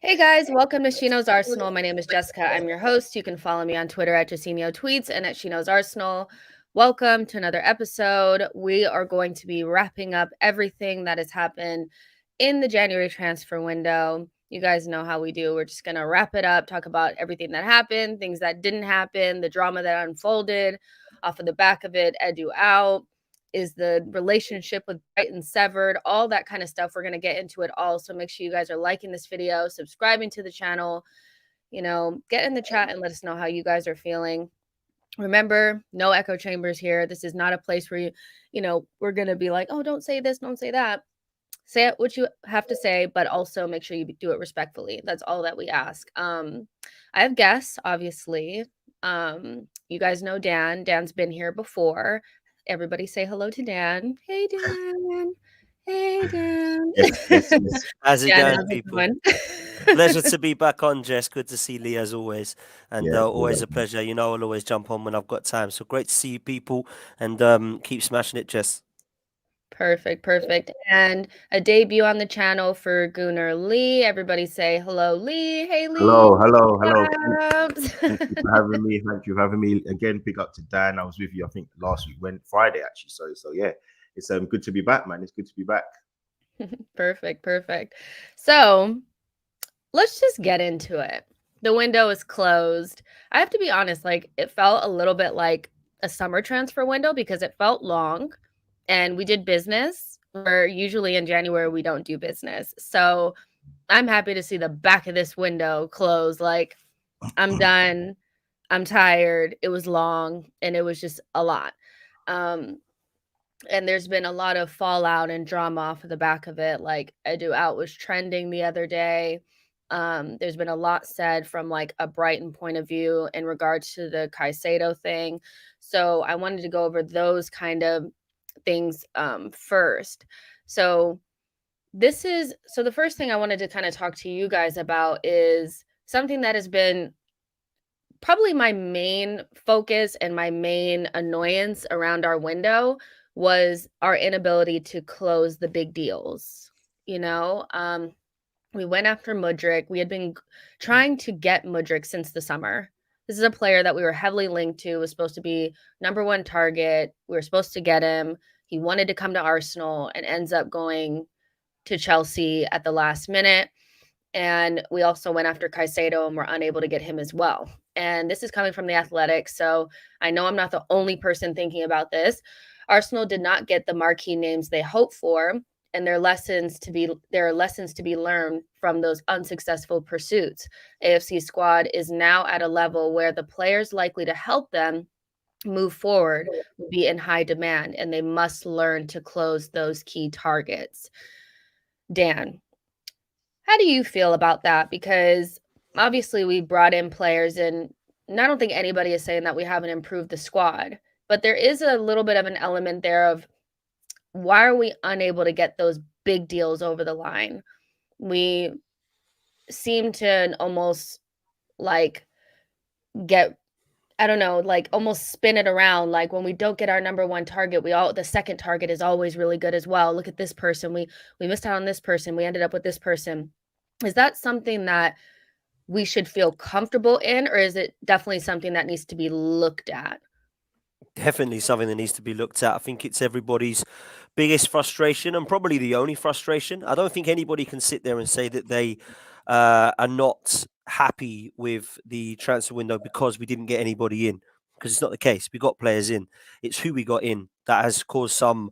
Hey guys, welcome to SheKnowsArsenal. My name is Jessica. I'm your host. You can follow me on Twitter at JustinoTweets and at SheKnowsArsenal. Welcome to another episode. We are going to be wrapping up everything that has happened in the January transfer window. You guys know how we do. We're just going to wrap it up, talk about everything that happened, things that didn't happen, the drama that unfolded off of the back of it, Edu out. Is the relationship with Brighton severed? All that kind of stuff. We're going to get into it all. So make sure you guys are liking this video, subscribing to the channel, get in the chat and let us know how you guys are feeling. Remember, no echo chambers here. This is not a place where we're going to be like, oh, don't say this, don't say that. Say what you have to say, but also make sure you do it respectfully. That's all that we ask. I have guests, obviously. You guys know Dan. Dan's been here before. Everybody say hello to Dan. Hey, Dan. Hey, Dan. Yes. How's it Dan, going, people? Pleasure to be back on, Jess. Good to see Lee as always. And always a pleasure. I'll always jump on when I've got time. So great to see you people and keep smashing it, Jess. Perfect. And a debut on the channel for Gunnar Lee. Everybody say hello, Lee. Hey, Lee. Hello. Thank you for having me. Again, pick up to Dan. I was with you, I think, last week, Friday, actually. So yeah, it's good to be back, man. It's good to be back. Perfect. So let's just get into it. The window is closed. I have to be honest, it felt a little bit like a summer transfer window because it felt long. And we did business, where usually in January we don't do business. So I'm happy to see the back of this window close. I'm done. I'm tired. It was long and it was just a lot. And there's been a lot of fallout and drama off of the back of it. Edu out was trending the other day. There's been a lot said from a Brighton point of view in regards to the Caicedo thing. So I wanted to go over those kind of things first. So the first thing I wanted to kind of talk to you guys about is something that has been probably my main focus and my main annoyance around our window was our inability to close the big deals. We went after Mudryk. We had been trying to get Mudryk since the summer. This is a player that we were heavily linked to, was supposed to be #1 target. We were supposed to get him. He wanted to come to Arsenal and ends up going to Chelsea at the last minute. And we also went after Caicedo and were unable to get him as well. And this is coming from The Athletic, so I know I'm not the only person thinking about this. Arsenal did not get the marquee names they hoped for, and there are lessons to be learned from those unsuccessful pursuits. AFC squad is now at a level where the players likely to help them move forward will be in high demand, and they must learn to close those key targets. Dan, how do you feel about that? Because obviously we brought in players, and I don't think anybody is saying that we haven't improved the squad, but there is a little bit of an element there of why are we unable to get those big deals over the line? We seem to almost get, I don't know, almost spin it around. When we don't get our #1 target, the second target is always really good as well. Look at this person. We missed out on this person. We ended up with this person. Is that something that we should feel comfortable in, or is it definitely something that needs to be looked at? Definitely something that needs to be looked at. I think it's everybody's biggest frustration and probably the only frustration. I don't think anybody can sit there and say that they are not happy with the transfer window because we didn't get anybody in, because it's not the case. We got players in. It's who we got in that has caused some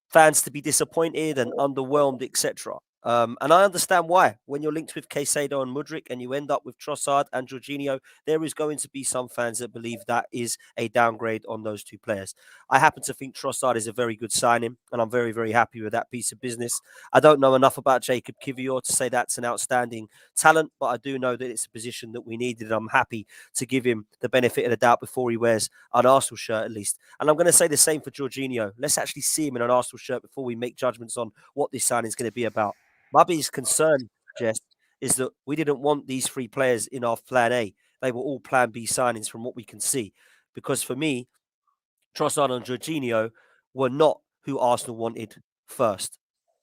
fans to be disappointed and underwhelmed, etc. And I understand why. When you're linked with Caicedo and Mudryk and you end up with Trossard and Jorginho, there is going to be some fans that believe that is a downgrade on those two players. I happen to think Trossard is a very good signing, and I'm very, very happy with that piece of business. I don't know enough about Jakub Kiwior to say that's an outstanding talent, but I do know that it's a position that we needed. I'm happy to give him the benefit of the doubt before he wears an Arsenal shirt, at least. And I'm going to say the same for Jorginho. Let's actually see him in an Arsenal shirt before we make judgments on what this signing is going to be about. My biggest concern, Jess, is that we didn't want these three players in our plan A. They were all plan B signings from what we can see. Because for me, Trossard and Jorginho were not who Arsenal wanted first.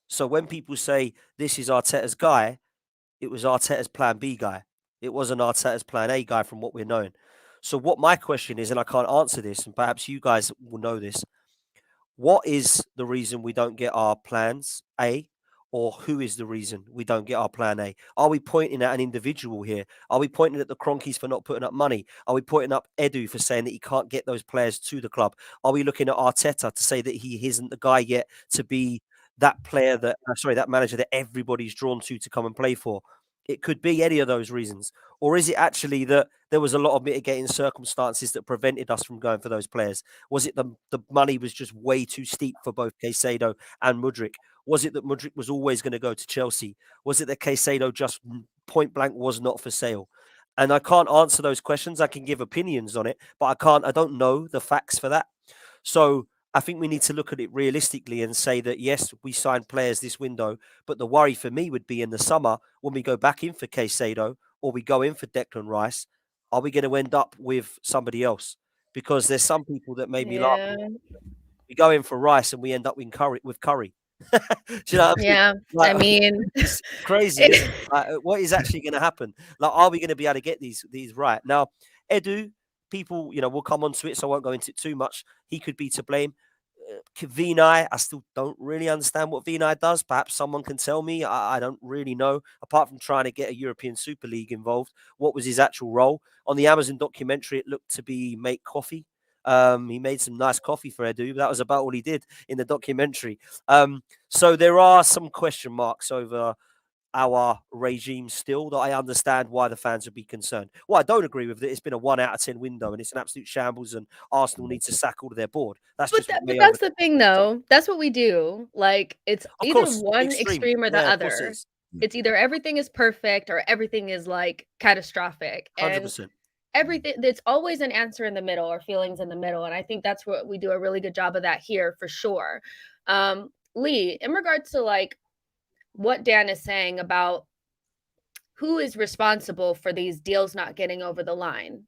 So when people say this is Arteta's guy, it was Arteta's plan B guy. It wasn't Arteta's plan A guy from what we're knowing. So what my question is, and I can't answer this, and perhaps you guys will know this, what is the reason we don't get our plans A, or who is the reason we don't get our plan A? Are we pointing at an individual here? Are we pointing at the Cronkies for not putting up money? Are we pointing up Edu for saying that he can't get those players to the club? Are we looking at Arteta to say that he isn't the guy yet to be that player that, that manager that everybody's drawn to come and play for? It could be any of those reasons. Or is it actually that there was a lot of mitigating circumstances that prevented us from going for those players? Was it the money was just way too steep for both Caicedo and Mudryk? Was it that Mudryk was always going to go to Chelsea? Was it that Caicedo just point blank was not for sale? And I can't answer those questions. I can give opinions on it, but I don't know the facts for that. So I think we need to look at it realistically and say that, yes, we signed players this window, but the worry for me would be in the summer when we go back in for Caicedo or we go in for Declan Rice, are we going to end up with somebody else? Because there's some people that maybe we go in for Rice and we end up with Curry. Do you know what I mean? Yeah, Like, I mean, it's crazy. Isn't it? Like, what is actually going to happen? Like, are we going to be able to get these right? Now, Edu, people, will come onto it, so I won't go into it too much. He could be to blame. Neny, I still don't really understand what Neny does. Perhaps someone can tell me. I don't really know. Apart from trying to get a European Super League involved, what was his actual role? On the Amazon documentary, it looked to be make coffee. He made some nice coffee for Edu. That was about all he did in the documentary. So there are some question marks over our regime still that I understand why the fans would be concerned. What I don't agree with that it's been a 1 out of 10 window and it's an absolute shambles and Arsenal needs to sack all of their board. That's but just but that's the thing, though. That's what we do. Like, it's of either course, one extreme or the other. It's either everything is perfect or everything is like catastrophic. 100%. And everything, there's always an answer in the middle or feelings in the middle. And I think that's what we do a really good job of that here for sure. Lee, in regards to like what Dan is saying about who is responsible for these deals not getting over the line,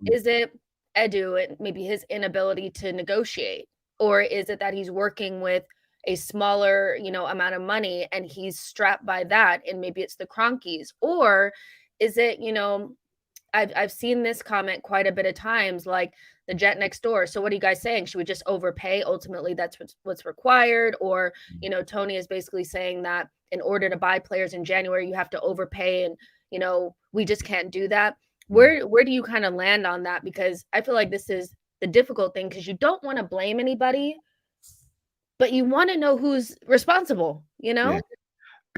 is it Edu and maybe his inability to negotiate, or is it that he's working with a smaller, amount of money and he's strapped by that, and maybe it's the Cronkies, or is it, I've seen this comment quite a bit of times, like the jet next door. So what are you guys saying? Should we just overpay? Ultimately, that's what's required. Or, Tony is basically saying that in order to buy players in January, you have to overpay, and, we just can't do that. Where do you kind of land on that? Because I feel like this is the difficult thing, because you don't want to blame anybody, but you want to know who's responsible, Yeah.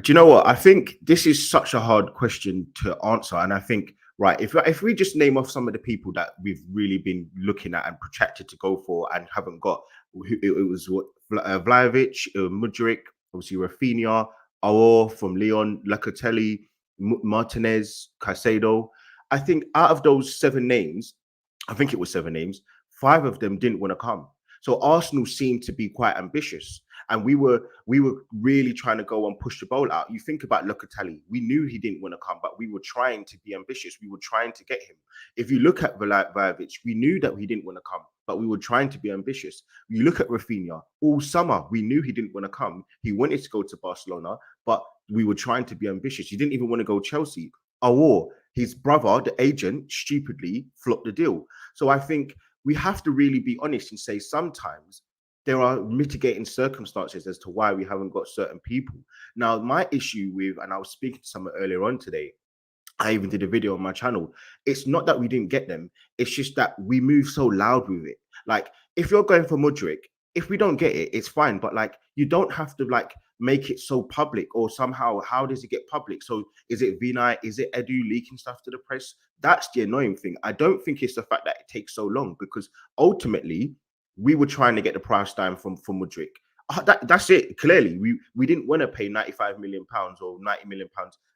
Do you know what? I think this is such a hard question to answer. And I think, right, if we just name off some of the people that we've really been looking at and protracted to go for and haven't got, it was what Vlahovic, Mudryk, obviously Rafinha, Aor from Lyon, Locatelli, Martinez, Caicedo. I think out of those 7 names, I think it was 7 names, 5 of them didn't want to come. So Arsenal seemed to be quite ambitious. And we were really trying to go and push the ball out. You think about Locatelli. We knew he didn't want to come, but we were trying to be ambitious. We were trying to get him. If you look at Vlahovic, we knew that he didn't want to come, but we were trying to be ambitious. You look at Rafinha. All summer, we knew he didn't want to come. He wanted to go to Barcelona, but we were trying to be ambitious. He didn't even want to go Chelsea. Aor, his brother, the agent, stupidly flopped the deal. So I think we have to really be honest and say sometimes there are mitigating circumstances as to why we haven't got certain people. Now, my issue with, and I was speaking to someone earlier on today, I even did a video on my channel. It's not that we didn't get them. It's just that we move so loud with it. Like, if you're going for Mudryk, if we don't get it, it's fine. But like, you don't have to like make it so public or somehow. How does it get public? So is it Vinay? Is it Edu leaking stuff to the press? That's the annoying thing. I don't think it's the fact that it takes so long, because ultimately we were trying to get the price down from Mudryk. That's it. Clearly, we didn't want to pay £95 million or £90 million.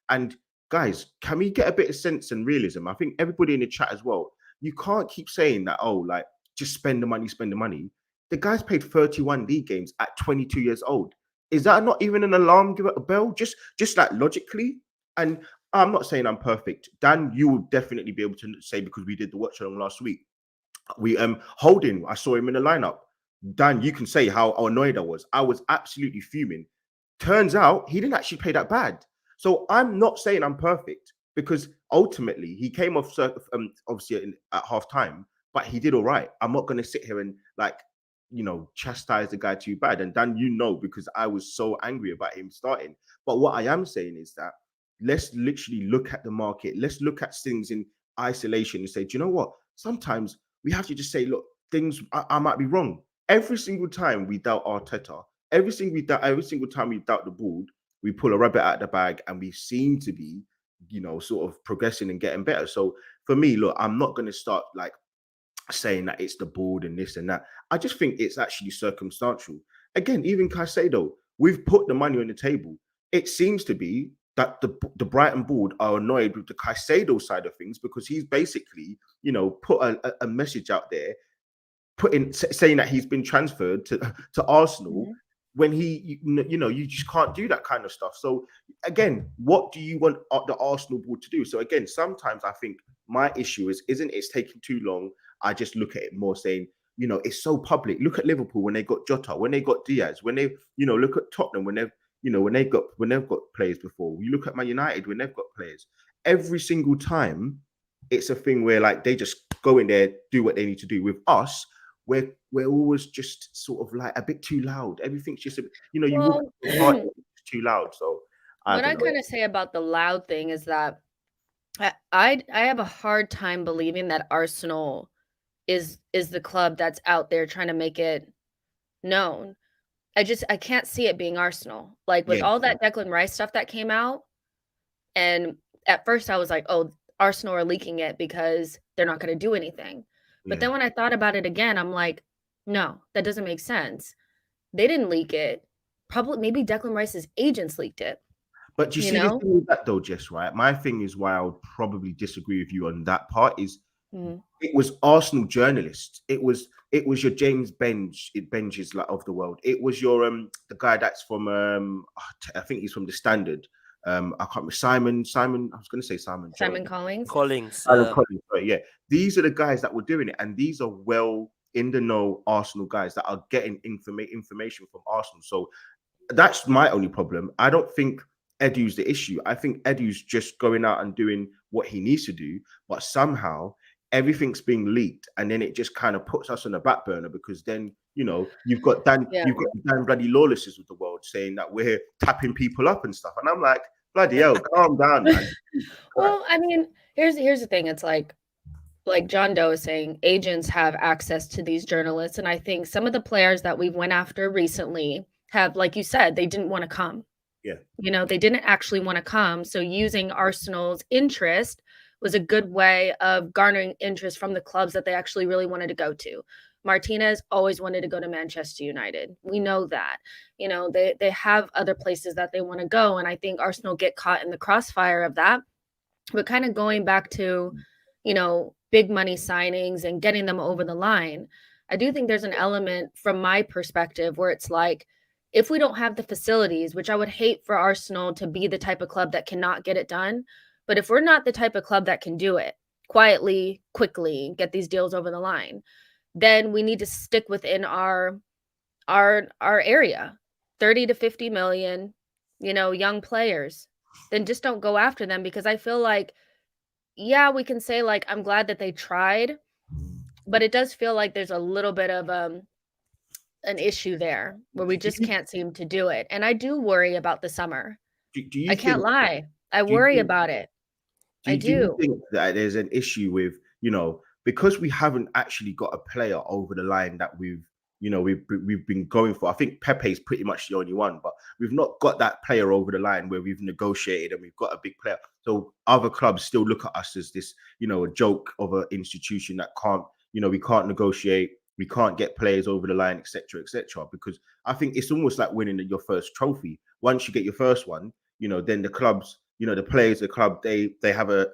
And guys, can we get a bit of sense and realism? I think everybody in the chat as well, you can't keep saying that, oh, like, just spend the money, spend the money. The guy's played 31 league games at 22 years old. Is that not even an alarm give it a bell? Just like logically. And I'm not saying I'm perfect. Dan, you will definitely be able to say, because we did the watch along last week. We Holding, I saw him in the lineup. Dan, you can say how annoyed I was. I was absolutely fuming. Turns out he didn't actually play that bad. So I'm not saying I'm perfect, because ultimately he came off obviously at half time, but he did all right. I'm not going to sit here and like, chastise the guy too bad. And Dan, because I was so angry about him starting. But what I am saying is that let's literally look at the market. Let's look at things in isolation and say, do you know what? Sometimes we have to just say, look, things, I might be wrong. Every single time we doubt Arteta, every single time we doubt the board, we pull a rabbit out of the bag and we seem to be, sort of progressing and getting better. So for me, look, I'm not going to start like saying that it's the board and this and that. I just think it's actually circumstantial. Again, even Caicedo, we've put the money on the table. It seems to be that the Brighton board are annoyed with the Caicedo side of things, because he's basically, put a message out there, saying that he's been transferred to Arsenal. Mm-hmm. When you just can't do that kind of stuff. So again, what do you want the Arsenal board to do? So again, sometimes I think my issue isn't it's taking too long. I just look at it more saying, it's so public. Look at Liverpool when they got Jota, when they got Diaz, when they, look at Tottenham when they've got players before. You look at Man United when they've got players. Every single time, it's a thing where like they just go in there, do what they need to do. With us, we're always just sort of like a bit too loud. Everything's just, too loud. So what I kind of say about the loud thing is that I have a hard time believing that Arsenal is the club that's out there trying to make it known. I can't see it being Arsenal. Like with all that Declan Rice stuff that came out, and at first I was like, oh, Arsenal are leaking it because they're not going to do anything. But then when I thought about it again, I'm like, no, that doesn't make sense. They didn't leak it. Probably, maybe Declan Rice's agents leaked it. But you see the thing with that though, Jess, right? My thing is why I would probably disagree with you on that part is it was Arsenal journalists. It was your James Benges of the world. It was your the guy that's from I think he's from the Standard. I can't remember Simon. I was going to say Simon Collins. Right, yeah. These are the guys that were doing it, and these are well in the know Arsenal guys that are getting information from Arsenal. So that's my only problem. I don't think Edu's the issue. I think Edu's just going out and doing what he needs to do, but somehow everything's being leaked, and then it just kind of puts us on the back burner, because then you've got Dan bloody Lawlesses of the world saying that we're tapping people up and stuff, and I'm like, bloody hell, calm down, man. Well, I mean, here's the thing. It's like John Doe is saying, agents have access to these journalists, and I think some of the players that we've went after recently have, like you said, they didn't want to come. Yeah, they didn't actually want to come. So using Arsenal's interest was a good way of garnering interest from the clubs that they actually really wanted to go to. Martinez always wanted to go to Manchester United. We know that. They have other places that they want to go. And I think Arsenal get caught in the crossfire of that. But kind of going back to, big money signings and getting them over the line, I do think there's an element from my perspective where it's like, if we don't have the facilities, which I would hate for Arsenal to be the type of club that cannot get it done, but if we're not the type of club that can do it quietly, quickly, get these deals over the line, then we need to stick within our area, 30 to 50 million, young players. Then just don't go after them, because I feel like, we can say like, I'm glad that they tried, but it does feel like there's a little bit of an issue there where we just can't seem to do it. And I do worry about the summer. Do you I can't think? lie. I Do you worry think? about it. Do I you, do you do. think that there's an issue with, because we haven't actually got a player over the line that we've been going for? I think Pepe's pretty much the only one, but we've not got that player over the line where we've negotiated and we've got a big player. So other clubs still look at us as this, a joke of an institution that can't, we can't negotiate, we can't get players over the line, etc., etc. Because I think it's almost like winning your first trophy. Once you get your first one, then the clubs, the players, the club, they have a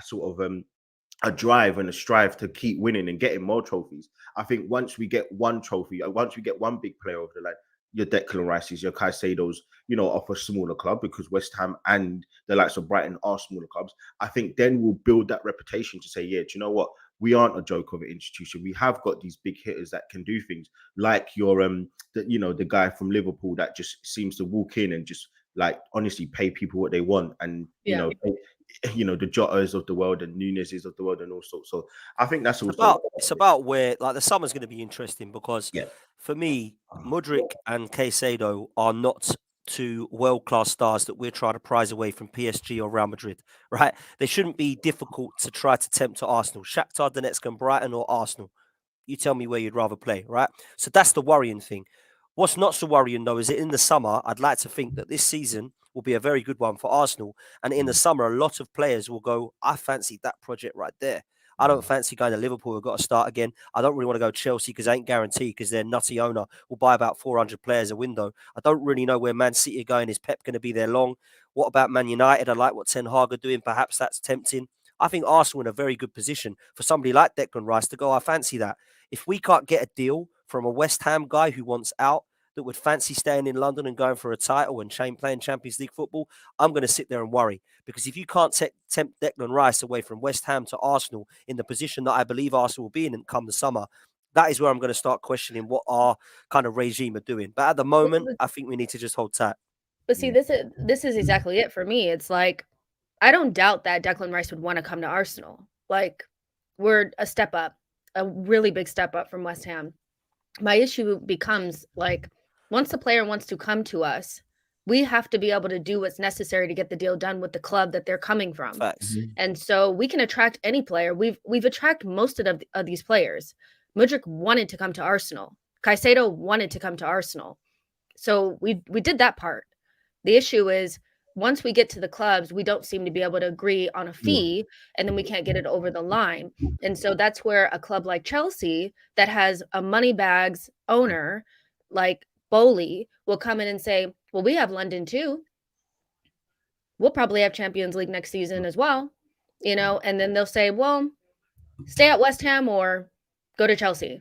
sort of a drive and a strive to keep winning and getting more trophies. I think once we get one trophy, once we get one big player over the line, your Declan Rice's, your Caicedos, off a smaller club, because West Ham and the likes of Brighton are smaller clubs. I think then we'll build that reputation to say, yeah, do you know what? We aren't a joke of an institution. We have got these big hitters that can do things like the guy from Liverpool that just seems to walk in and just like honestly pay people what they want, and the Jotas of the world and Nunez's of the world and all sorts. So I think that's also It's about where like the summer's going to be interesting because yeah. for me, Mudryk and Caicedo are not two world-class stars that we're trying to prize away from PSG or Real Madrid, right? They shouldn't be difficult to try to tempt to Arsenal. Shakhtar Donetsk and Brighton or Arsenal. You tell me where you'd rather play, right? So that's the worrying thing. What's not so worrying, though, is that in the summer, I'd like to think that this season will be a very good one for Arsenal. And in the summer, a lot of players will go, I fancy that project right there. I don't fancy going to Liverpool. We've got to start again. I don't really want to go Chelsea because it ain't guaranteed because their nutty owner will buy about 400 players a window. I don't really know where Man City are going. Is Pep going to be there long? What about Man United? I like what Ten Hag are doing. Perhaps that's tempting. I think Arsenal in a very good position for somebody like Declan Rice to go, I fancy that. If we can't get a deal from a West Ham guy who wants out, that would fancy staying in London and going for a title and playing Champions League football, I'm going to sit there and worry. Because if you can't tempt Declan Rice away from West Ham to Arsenal in the position that I believe Arsenal will be in come the summer, that is where I'm going to start questioning what our kind of regime are doing. But at the moment, I think we need to just hold tight. But see, this is exactly it for me. It's like, I don't doubt that Declan Rice would want to come to Arsenal. Like, we're a step up, a really big step up from West Ham. My issue becomes like, once the player wants to come to us, we have to be able to do what's necessary to get the deal done with the club that they're coming from. Facts. And so we can attract any player. We've attracted most of these players. Mudryk wanted to come to Arsenal. Caicedo wanted to come to Arsenal. So we did that part. The issue is once we get to the clubs, we don't seem to be able to agree on a fee, and then we can't get it over the line. And so that's where a club like Chelsea that has a money bags owner like Bowley will come in and say, well, we have London too. We'll probably have Champions League next season as well, and then they'll say, well, stay at West Ham or go to Chelsea,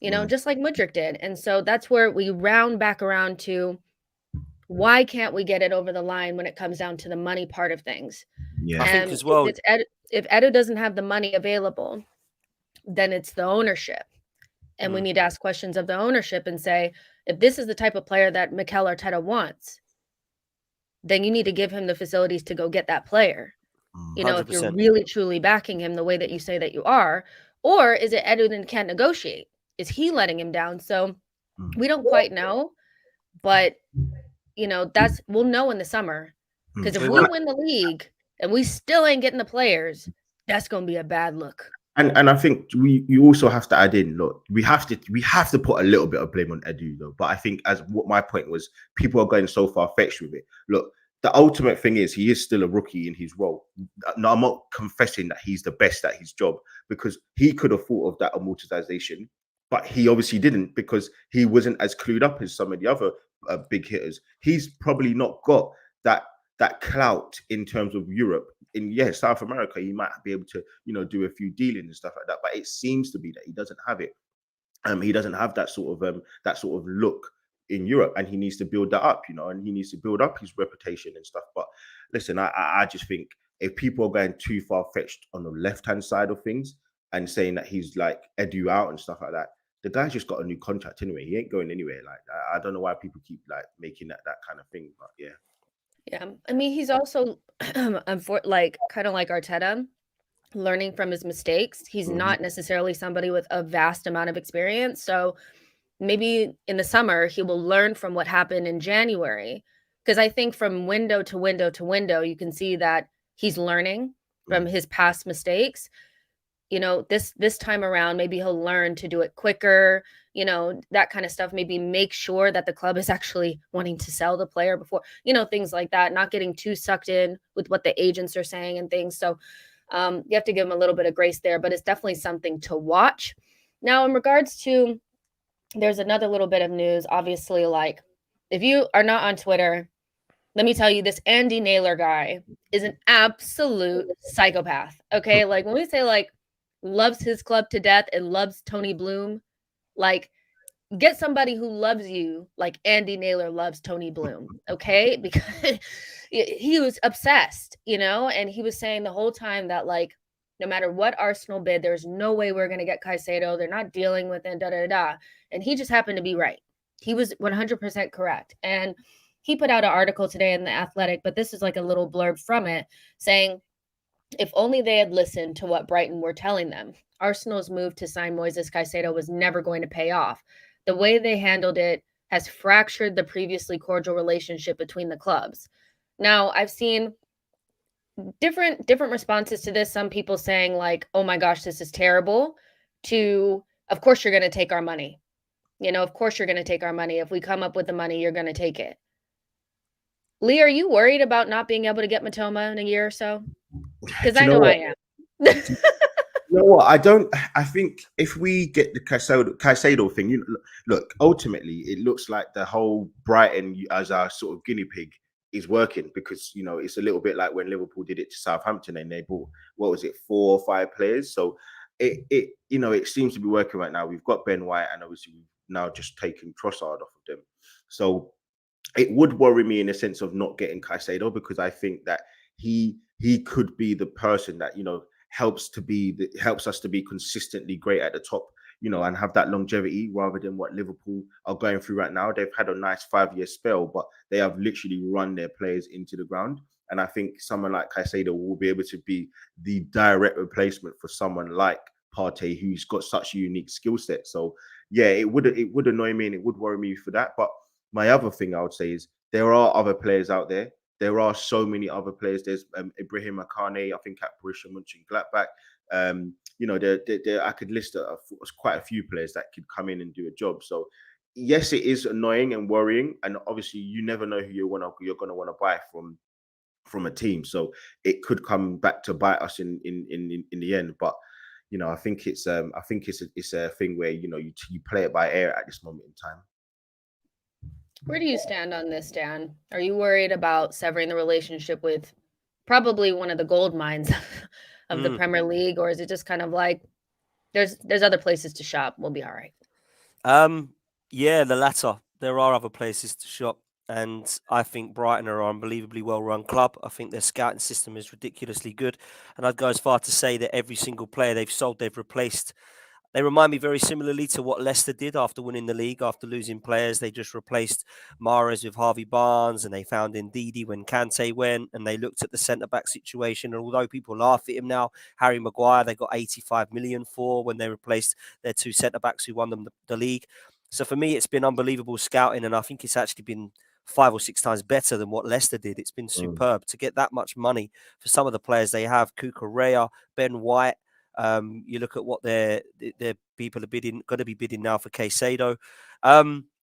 just like Mudryk did. And so that's where we round back around to, why can't we get it over the line when it comes down to the money part of things? Yeah, I think as well. If Edu doesn't have the money available, then it's the ownership. And we need to ask questions of the ownership and say, if this is the type of player that Mikel Arteta wants, then you need to give him the facilities to go get that player. 100%. If you're really truly backing him the way that you say that you are, or is it Edu that can't negotiate? Is he letting him down? So we don't quite know, but we'll know in the summer, because if we win the league and we still ain't getting the players, that's going to be a bad look. And I think you also have to add in, look, we have to put a little bit of blame on Edu though. But I think, as what my point was, people are going so far fetched with it. Look, the ultimate thing is he is still a rookie in his role. No, I'm not confessing that he's the best at his job, because he could have thought of that amortization, but he obviously didn't, because he wasn't as clued up as some of the other big hitters. He's probably not got that clout in terms of Europe. In South America, he might be able to do a few dealings and stuff like that, but it seems to be that he doesn't have it. He doesn't have that sort of look in Europe, and he needs to build that up, and he needs to build up his reputation and stuff. But listen, I just think if people are going too far fetched on the left hand side of things and saying that he's like Edu out and stuff like that, the guy's just got a new contract anyway. He ain't going anywhere. Like, I don't know why people keep like making that kind of thing, but yeah. I mean, he's also like kind of like Arteta. learning from his mistakes. He's not necessarily somebody with a vast amount of experience. So maybe in the summer, he will learn from what happened in January. Because I think from window to window to window, you can see that he's learning from his past mistakes. You know, this time around, maybe he'll learn to do it quicker, you know, that kind of stuff. Maybe make sure that the club is actually wanting to sell the player before, you know, things like that, not getting too sucked in with what the agents are saying and things. So you have to give him a little bit of grace there, but it's definitely something to watch. Now, in regards to, there's another little bit of news, obviously, like if you are not on Twitter, let me tell you, this Andy Naylor guy is an absolute psychopath. Okay. Like when we say like loves his club to death and loves Tony Bloom, like get somebody who loves you like Andy Naylor loves Tony Bloom. Okay. Because he was obsessed, you know, and he was saying the whole time that like, no matter what Arsenal bid, there's no way we're going to get Caicedo. They're not dealing with it, da da da. And he just happened to be right. He was 100% correct. And he put out an article today in The Athletic, but this is like a little blurb from it saying, if only they had listened to what Brighton were telling them, Arsenal's move to sign Moises Caicedo was never going to pay off. The way they handled it has fractured the previously cordial relationship between the clubs. Now, I've seen different responses to this. Some people saying like, oh my gosh, this is terrible, to of course you're going to take our money. You know, of course you're going to take our money. If we come up with the money, you're going to take it. Lee, are you worried about not being able to get Matoma in a year or so? Because I know I am. You know what? I think if we get the Caicedo thing, you look, ultimately, it looks like the whole Brighton as our sort of guinea pig is working, because you know it's a little bit like when Liverpool did it to Southampton and they bought, what was it, 4 or 5 players. So it you know, it seems to be working right now. We've got Ben White, and obviously we've now just taken Trossard off of them. So it would worry me in the sense of not getting Caicedo, because I think that he could be the person that, you know, helps us to be consistently great at the top, you know, and have that longevity, rather than what Liverpool are going through right now. They've had a nice 5-year spell, but they have literally run their players into the ground. And I think someone like Caicedo will be able to be the direct replacement for someone like Partey, who's got such a unique skill set. So yeah, it would annoy me and it would worry me for that. But my other thing I would say is there are other players out there. There are so many other players. There's Ibrahim Akane, I think, at Borussia Mönchengladbach. You know, I could list quite a few players that could come in and do a job. So yes, it is annoying and worrying, and obviously you never know who you're going to want to buy from a team. So it could come back to bite us in the end. But you know, I think it's a thing where, you know, you play it by ear at this moment in time. Where do you stand on this, Dan? Are you worried about severing the relationship with probably one of the gold mines of the Premier League, or is it just kind of like there's other places to shop, we'll be all right? Yeah, the latter. There are other places to shop, and I think Brighton are an unbelievably well-run club. I think their scouting system is ridiculously good, and I'd go as far to say that every single player they've sold, they've replaced. They remind me very similarly to what Leicester did after winning the league, after losing players. They just replaced Mahrez with Harvey Barnes, and they found Ndidi when Kante went, and they looked at the centre-back situation. And although people laugh at him now, Harry Maguire, they got 85 million for when they replaced their 2 centre-backs who won them the league. So for me, it's been unbelievable scouting, and I think it's actually been 5 or 6 times better than what Leicester did. It's been superb to get that much money for some of the players they have. Cucurella, Ben White. You look at what their people are going to be bidding now for Caicedo.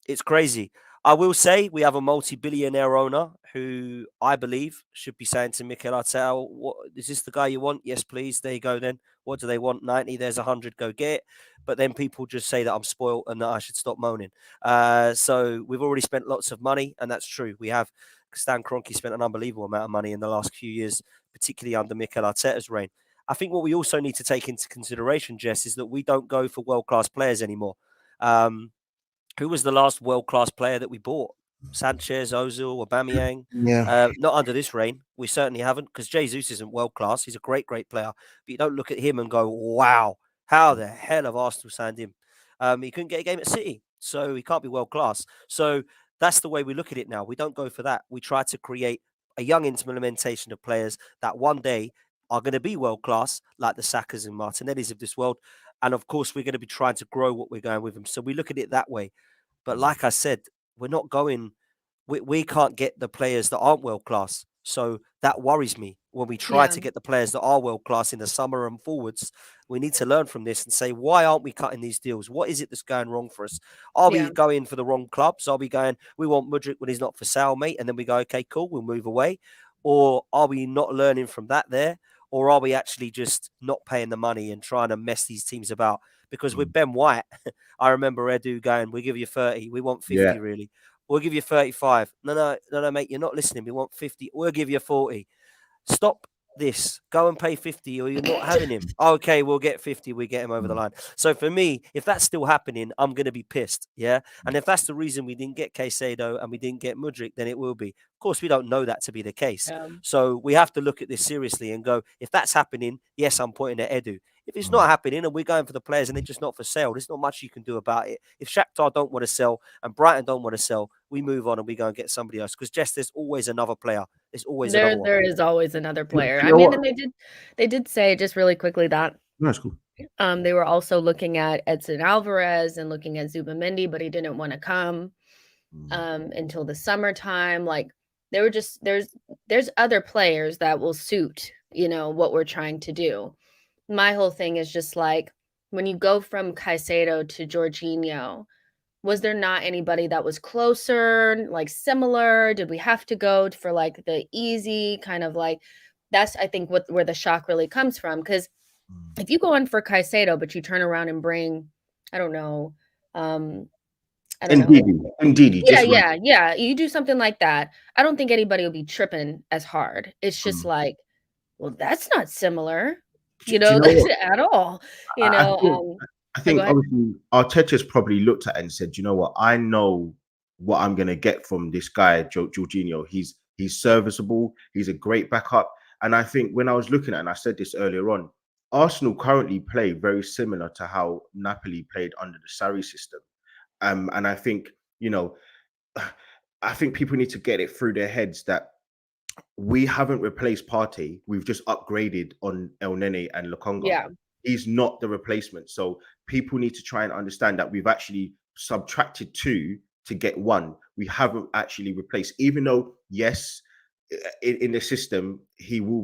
It's crazy. I will say we have a multi-billionaire owner who I believe should be saying to Mikel Arteta, "What is this the guy you want? Yes, please. There you go. Then what do they want? 90. There's 100. Go get it." But then people just say that I'm spoiled and that I should stop moaning. So we've already spent lots of money, and that's true. We have. Stan Kroenke spent an unbelievable amount of money in the last few years, particularly under Mikel Arteta's reign. I think what we also need to take into consideration, Jess, is that we don't go for world-class players anymore. Who was the last world-class player that we bought? Sanchez, Ozil, Aubameyang? Yeah. Not under this reign. We certainly haven't, because Jesus isn't world-class. He's a great, great player. But you don't look at him and go, wow, how the hell have Arsenal signed him? He couldn't get a game at City, so he can't be world-class. So that's the way we look at it now. We don't go for that. We try to create a young implementation of players that one day are going to be world class, like the Sakas and Martinellis of this world. And of course, we're going to be trying to grow what we're going with them. So we look at it that way. But like I said, we're not going, we can't get the players that aren't world class. So that worries me. When we try Yeah. to get the players that are world class in the summer and forwards, we need to learn from this and say, why aren't we cutting these deals? What is it that's going wrong for us? Are Yeah. we going for the wrong clubs? Are we going, we want Mudryk when he's not for sale, mate? And then we go, okay, cool, we'll move away. Or are we not learning from that there? Or are we actually just not paying the money and trying to mess these teams about? Because with Ben White, I remember Edu going, we give you 30, we want 50 Yeah. really. We'll give you 35. No, mate, you're not listening. We want 50. We'll give you 40. Stop this. Go and pay 50 or you're not having him. Okay, we'll get 50. We get him over the line. So for me, if that's still happening, I'm going to be pissed. Yeah. And if that's the reason we didn't get Caicedo and we didn't get Mudryk, then it will be. Of course, we don't know that to be the case. So we have to look at this seriously and go, if that's happening, yes, I'm pointing at Edu. If it's not happening and we're going for the players and they're just not for sale, there's not much you can do about it. If Shakhtar don't want to sell and Brighton don't want to sell, we move on and we go and get somebody else. Because Jess, there's always another player. There's always another one. There is always another player. you I know mean, what? and they did say just really quickly that No, it's cool. they were also looking at Edson Alvarez and looking at Zubimendi, but he didn't want to come until the summertime. Like they were just there's other players that will suit, what we're trying to do. My whole thing is just like when you go from Caicedo to Jorginho, was there not anybody that was closer, like similar? Did we have to go for like the easy kind of like that's I think where the shock really comes from? Because if you go in for Caicedo, but you turn around and bring, I don't know, I don't know. Indeed. Yeah. You do something like that. I don't think anybody will be tripping as hard. It's just like, well, that's not similar, Do you know what? at all. I think go ahead. obviously Arteta's probably looked at it and said, you know what, I know what I'm gonna get from this guy, Jorginho. He's serviceable, he's a great backup. And I think when I was looking at it, and I said this earlier on, Arsenal currently play very similar to how Napoli played under the Sarri system. And I think, I think people need to get it through their heads that we haven't replaced Partey. We've just upgraded on El Neny and Lokonga. Yeah. He's not the replacement. So people need to try and understand that we've actually subtracted 2 to get 1. We haven't actually replaced, even though, yes, in the system, he will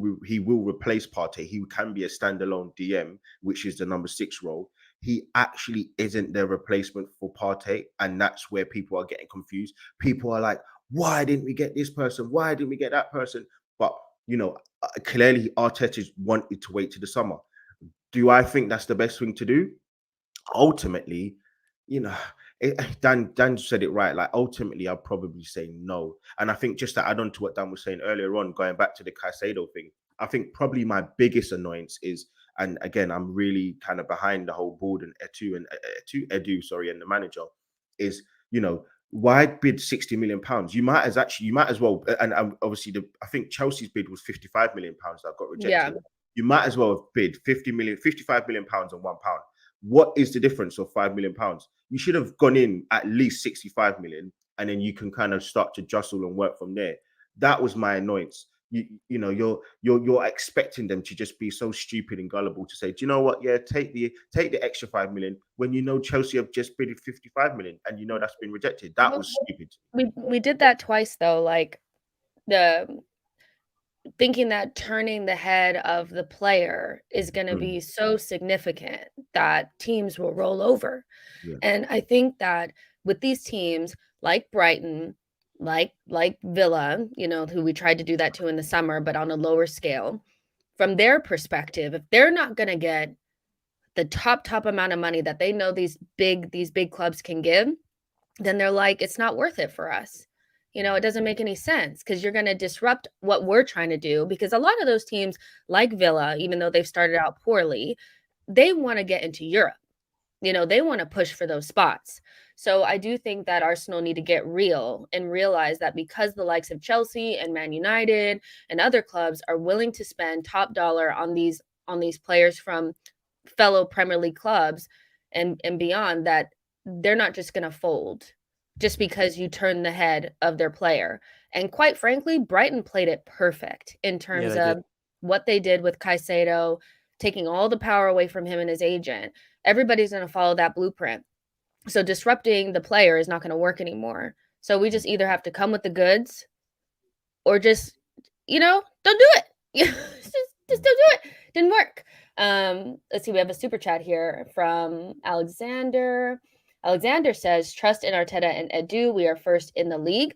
replace Partey. He can be a standalone DM, which is the number 6 role. He actually isn't their replacement for Partey. And that's where people are getting confused. People are like, why didn't we get this person? Why didn't we get that person? But, clearly Arteta wanted to wait to the summer. Do I think that's the best thing to do? Ultimately, Dan said it right. Like, ultimately, I'd probably say no. And I think just to add on to what Dan was saying earlier on, going back to the Caicedo thing, I think probably my biggest annoyance is, and again, I'm really kind of behind the whole board and Edu and the manager, is, why bid 60 million pounds? You might as well, and obviously I think Chelsea's bid was 55 million pounds that got rejected. Yeah. You might as well have bid 55 million pounds on £1. What is the difference of £5 million? You should have gone in at least 65 million, and then you can kind of start to jostle and work from there. That was my annoyance. You're expecting them to just be so stupid and gullible to say, do you know what? Yeah, take the extra 5 million when Chelsea have just bid 55 million and that's been rejected. That was stupid. We did that twice though, like the thinking that turning the head of the player is going to be so significant that teams will roll over. Yeah. And I think that with these teams like Brighton, like Villa, who we tried to do that to in the summer, but on a lower scale, from their perspective, if they're not going to get the top amount of money that they know these big clubs can give, then they're like, it's not worth it for us. It doesn't make any sense because you're going to disrupt what we're trying to do, because a lot of those teams like Villa, even though they've started out poorly, they want to get into Europe. They want to push for those spots. So I do think that Arsenal need to get real and realize that because the likes of Chelsea and Man United and other clubs are willing to spend top dollar on these players from fellow Premier League clubs and beyond, that they're not just going to fold just because you turn the head of their player. And quite frankly, Brighton played it perfect in terms of what they did with Caicedo, taking all the power away from him and his agent, everybody's going to follow that blueprint. So disrupting the player is not going to work anymore. So we just either have to come with the goods or just, don't do it. Just don't do it. Didn't work. Let's see. We have a super chat here from Alexander. Alexander says, trust in Arteta and Edu. We are first in the league.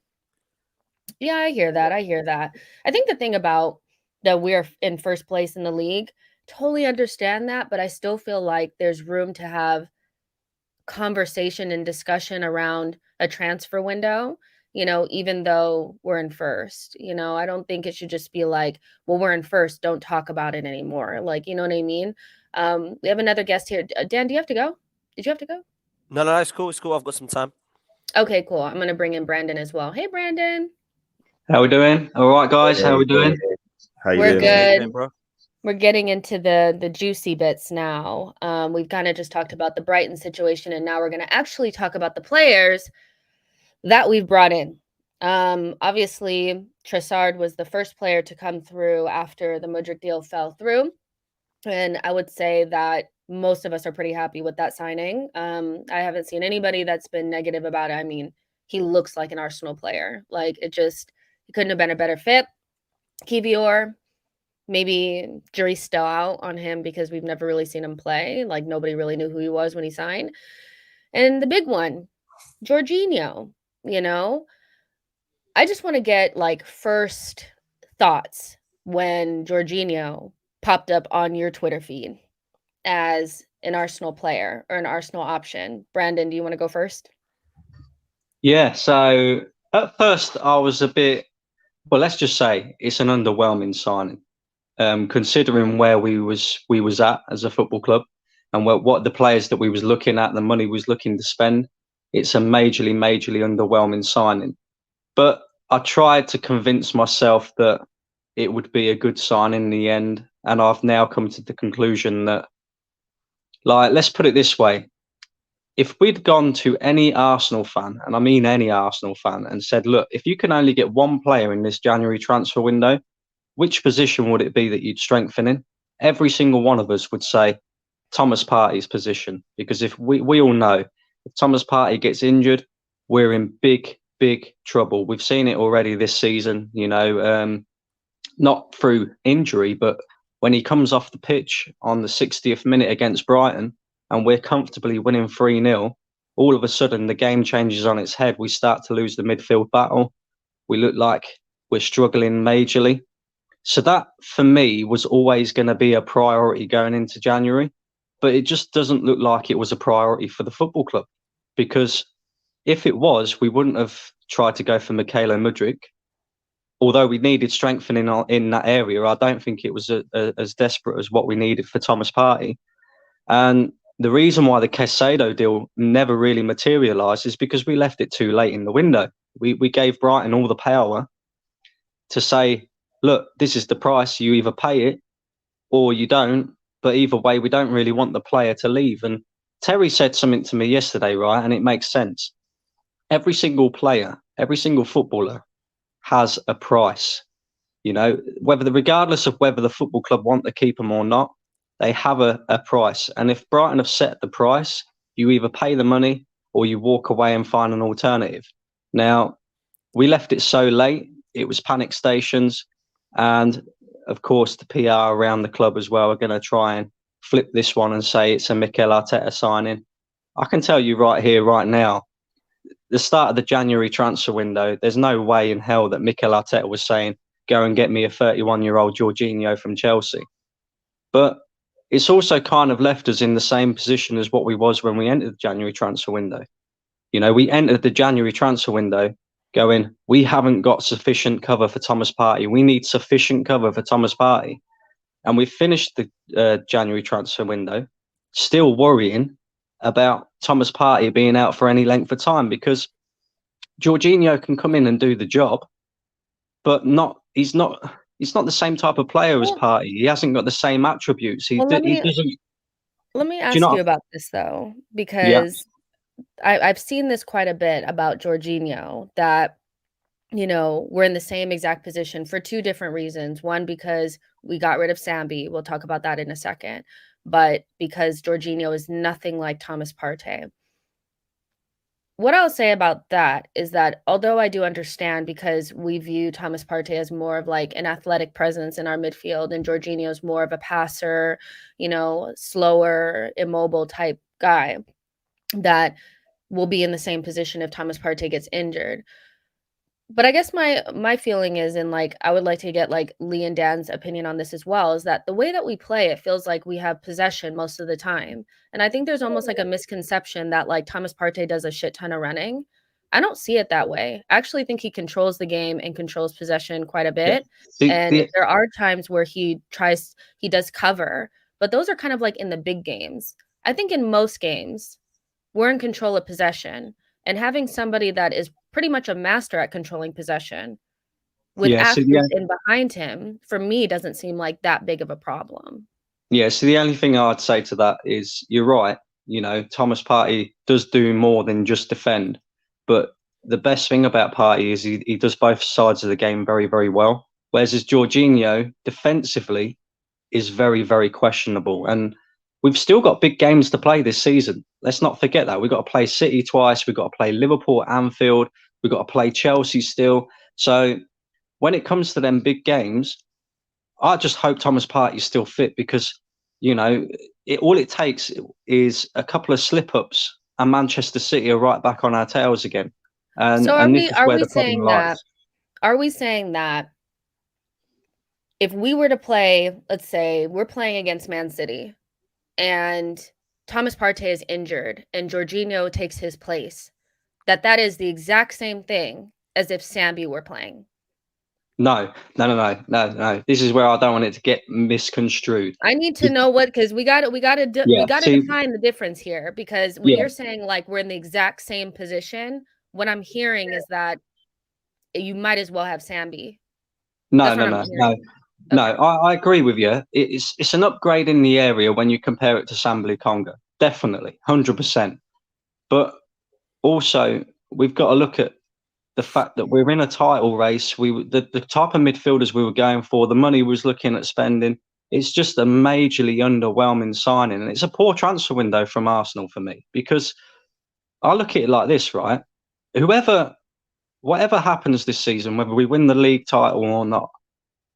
Yeah, I hear that. I think the thing about that we're in first place in the league, totally understand that, but I still feel like there's room to have conversation and discussion around a transfer window, even though we're in first. I don't think it should just be like, well, we're in first, don't talk about it anymore. Like, you know what I mean? We have another guest here. Dan, do you have to go? Did you have to go? No, it's cool. I've got some time. Okay, cool. I'm going to bring in Brandon as well. Hey, Brandon. How we doing? All right, guys. How we doing? How you We're doing? good. How you doing, bro? We're getting into the juicy bits now. We've kind of just talked about the Brighton situation, and now we're going to actually talk about the players that we've brought in. Obviously, Trossard was the first player to come through after the Mudryk deal fell through. And I would say that most of us are pretty happy with that signing. I haven't seen anybody that's been negative about it. I mean, he looks like an Arsenal player. Like, he couldn't have been a better fit. Kiwior, maybe jury's still out on him because we've never really seen him play. Like, nobody really knew who he was when he signed. And the big one, Jorginho, I just want to get like first thoughts when Jorginho popped up on your Twitter feed as an Arsenal player or an Arsenal option. Brandon, do you want to go first? Yeah, so at first I was a bit, well, let's just say it's an underwhelming signing. Considering where we was at as a football club and what the players that we was looking at, the money was looking to spend, it's a majorly underwhelming signing. But I tried to convince myself that it would be a good sign in the end, and I've now come to the conclusion that, like, let's put it this way. If we'd gone to any Arsenal fan, and I mean any Arsenal fan, and said, look, if you can only get one player in this January transfer window, which position would it be that you'd strengthen in? Every single one of us would say Thomas Partey's position, because if we all know if Thomas Partey gets injured, we're in big trouble. We've seen it already this season, not through injury, but when he comes off the pitch on the 60th minute against Brighton and we're comfortably winning 3-0, all of a sudden the game changes on its head. We start to lose the midfield battle. We look like we're struggling majorly. So that, for me, was always going to be a priority going into January. But it just doesn't look like it was a priority for the football club. Because if it was, we wouldn't have tried to go for Mikel and Mudryk. Although we needed strengthening in that area, I don't think it was as desperate as what we needed for Thomas Partey. And the reason why the Caicedo deal never really materialised is because we left it too late in the window. We gave Brighton all the power to say, look, this is the price. You either pay it or you don't. But either way, we don't really want the player to leave. And Terry said something to me yesterday, right? And it makes sense. Every single player, every single footballer has a price. Regardless of whether the football club want to keep them or not, they have a price. And if Brighton have set the price, you either pay the money or you walk away and find an alternative. Now, we left it so late. It was panic stations. And of course, the PR around the club as well are going to try and flip this one and say it's a Mikel Arteta signing. I can tell you right here, right now, the start of the January transfer window, there's no way in hell that Mikel Arteta was saying, go and get me a 31-year-old Jorginho from Chelsea. But it's also kind of left us in the same position as what we was when we entered the January transfer window. We entered the January transfer window going, we haven't got sufficient cover for Thomas Partey. We need sufficient cover for Thomas Partey. And we finished the January transfer window still worrying about Thomas Partey being out for any length of time, because Jorginho can come in and do the job, but he's not the same type of player as Partey. He hasn't got the same attributes. Let me ask you about this, though, because I've seen this quite a bit about Jorginho, that we're in the same exact position for two different reasons. One, because we got rid of Sambi. We'll talk about that in a second. But because Jorginho is nothing like Thomas Partey. What I'll say about that is that although I do understand, because we view Thomas Partey as more of like an athletic presence in our midfield and Jorginho is more of a passer, slower, immobile type guy that will be in the same position if Thomas Partey gets injured. But I guess my feeling is, and like I would like to get like Lee and Dan's opinion on this as well, is that the way that we play, it feels like we have possession most of the time. And I think there's almost like a misconception that like Thomas Partey does a shit ton of running. I don't see it that way. I actually think he controls the game and controls possession quite a bit. And there are times where he does cover, but those are kind of like in the big games. I think in most games, we're in control of possession. And having somebody that is pretty much a master at controlling possession with athletes in behind him, for me, doesn't seem like that big of a problem. Yeah, so the only thing I'd say to that is you're right. Thomas Partey does do more than just defend. But the best thing about Partey is he does both sides of the game very, very well. Whereas Jorginho, defensively, is very, very questionable. And we've still got big games to play this season. Let's not forget that. We've got to play City twice. We've got to play Liverpool at Anfield. We've got to play Chelsea still. So when it comes to them big games, I just hope Thomas Partey is still fit because, all it takes is a couple of slip-ups and Manchester City are right back on our tails again. And, so are we saying that if we were to play, let's say we're playing against Man City and Thomas Partey is injured and Jorginho takes his place, that is the exact same thing as if Sambi were playing? No. This is where I don't want it to get misconstrued. I need to know because we got to define the difference here, because when you're saying like we're in the exact same position, what I'm hearing is that you might as well have Sambi. No. I agree with you. It's an upgrade in the area when you compare it to Sambi Conga. Definitely, 100%. But also, we've got to look at the fact that we're in a title race. The type of midfielders we were going for, the money we was looking at spending, it's just a majorly underwhelming signing. And it's a poor transfer window from Arsenal for me, because I look at it like this, right? Whatever happens this season, whether we win the league title or not,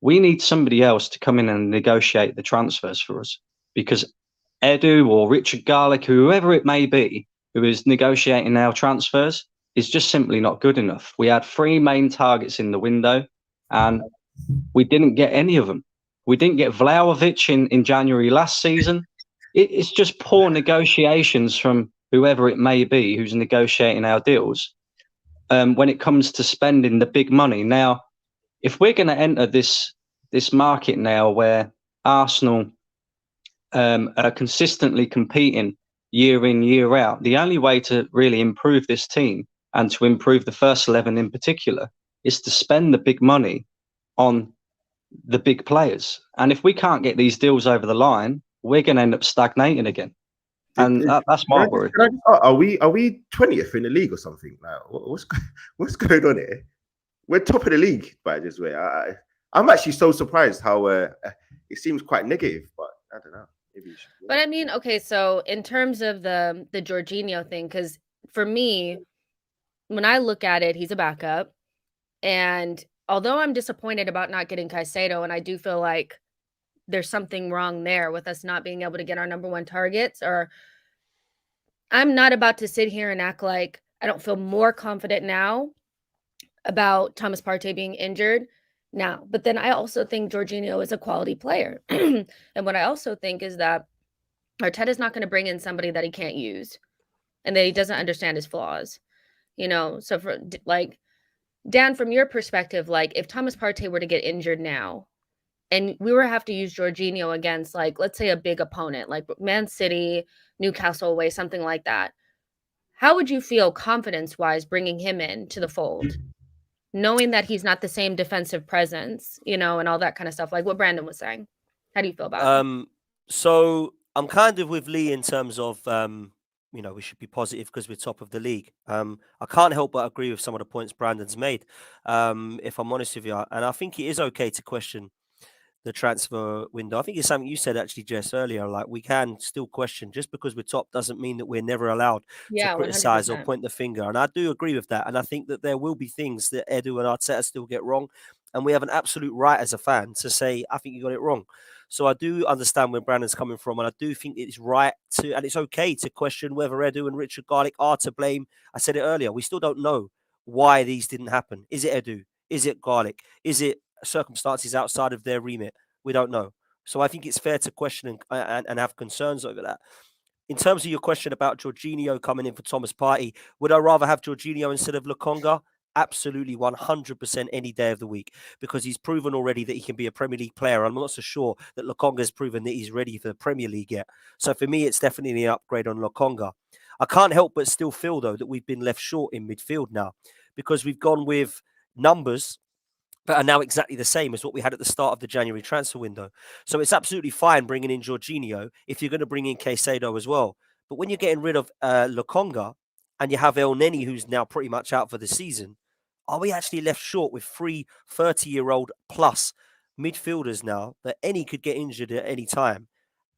we need somebody else to come in and negotiate the transfers for us, because Edu or Richard Garlick, whoever it may be, who is negotiating our transfers, is just simply not good enough. We had 3 main targets in the window and we didn't get any of them. We didn't get Vlahovic in January last season. It's just poor negotiations from whoever it may be who's negotiating our deals when it comes to spending the big money. Now, if we're going to enter this market now where Arsenal are consistently competing year in, year out, the only way to really improve this team and to improve the first 11 in particular is to spend the big money on the big players. And if we can't get these deals over the line, we're going to end up stagnating again. And that's my worry. Are we 20th in the league or something? Like, what's going on here? We're top of the league by this way. I'm actually so surprised how it seems quite negative, but I don't know. Maybe you should. But I mean, okay, so in terms of the Jorginho thing, because for me, when I look at it, he's a backup. And although I'm disappointed about not getting Caicedo, and I do feel like there's something wrong there with us not being able to get our number 1 targets, or I'm not about to sit here and act like I don't feel more confident now about Thomas Partey being injured now. But then I also think Jorginho is a quality player. And what I also think is that Arteta is not going to bring in somebody that he can't use and that he doesn't understand his flaws. So for like Dan, from your perspective, like if Thomas Partey were to get injured now and we were to have to use Jorginho against, like, let's say a big opponent like Man City, Newcastle away, something like that, how would you feel confidence-wise bringing him in to the fold, knowing that he's not the same defensive presence, and all that kind of stuff, like what Brandon was saying? How do you feel about it? So I'm kind of with Lee in terms of we should be positive because we're top of the league. I can't help but agree with some of the points Brandon's made, if I'm honest with you. And I think it is okay to question the transfer window. I think it's something you said actually, Jess, earlier. Like, we can still question. Just because we're top doesn't mean that we're never allowed to Yeah, criticize or 100%. point the finger. And I do agree with that. And I think that there will be things that Edu and Arteta still get wrong. And we have an absolute right as a fan to say, I think you got it wrong. So I do understand where Brandon's coming from. And I do think it's right to, and it's okay to question whether Edu and Richard Garlick are to blame. I said it earlier. We still don't know why these didn't happen. Is it Edu? Is it Garlick? Is it circumstances outside of their remit? We don't know. So I think it's fair to question and have concerns over that. In terms of your question about Jorginho coming in for Thomas Partey, would I rather have Jorginho instead of Lokonga? Absolutely, 100% any day of the week, because he's proven already that he can be a Premier League player. I'm not so sure that Lokonga's proven that he's ready for the Premier League yet. So for me, it's definitely an upgrade on Lokonga. I can't help but still feel, though, that we've been left short in midfield now, because we've gone with numbers that are now exactly the same as what we had at the start of the January transfer window. So it's absolutely fine bringing in Jorginho if you're going to bring in Caicedo as well. But when you're getting rid of Lokonga and you have Neny, who's now pretty much out for the season, are we actually left short with 3 30-year-old plus midfielders now that any could get injured at any time?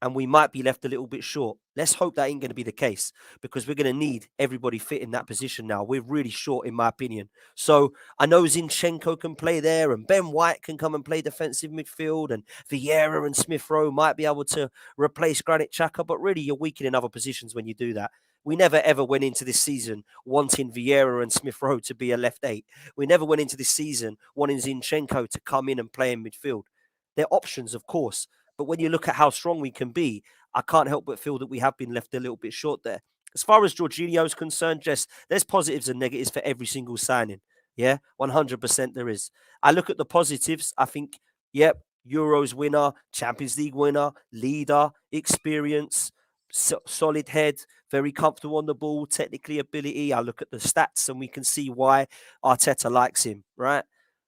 And we might be left a little bit short. Let's hope that ain't going to be the case, because we're going to need everybody fit in that position now. We're really short, in my opinion. So I know Zinchenko can play there, and Ben White can come and play defensive midfield, and Vieira and Smith Rowe might be able to replace Granit Xhaka, but really you're weakening other positions when you do that. We never ever went into this season wanting Vieira and Smith Rowe to be a left 8. We never went into this season wanting Zinchenko to come in and play in midfield. They're options, of course. But when you look at how strong we can be, I can't help but feel that we have been left a little bit short there. As far as Jorginho is concerned, Jess, there's positives and negatives for every single signing. Yeah, 100% there is. I look at the positives. I think, yep, Euros winner, Champions League winner, leader, experience, solid head, very comfortable on the ball, technically ability. I look at the stats and we can see why Arteta likes him, right?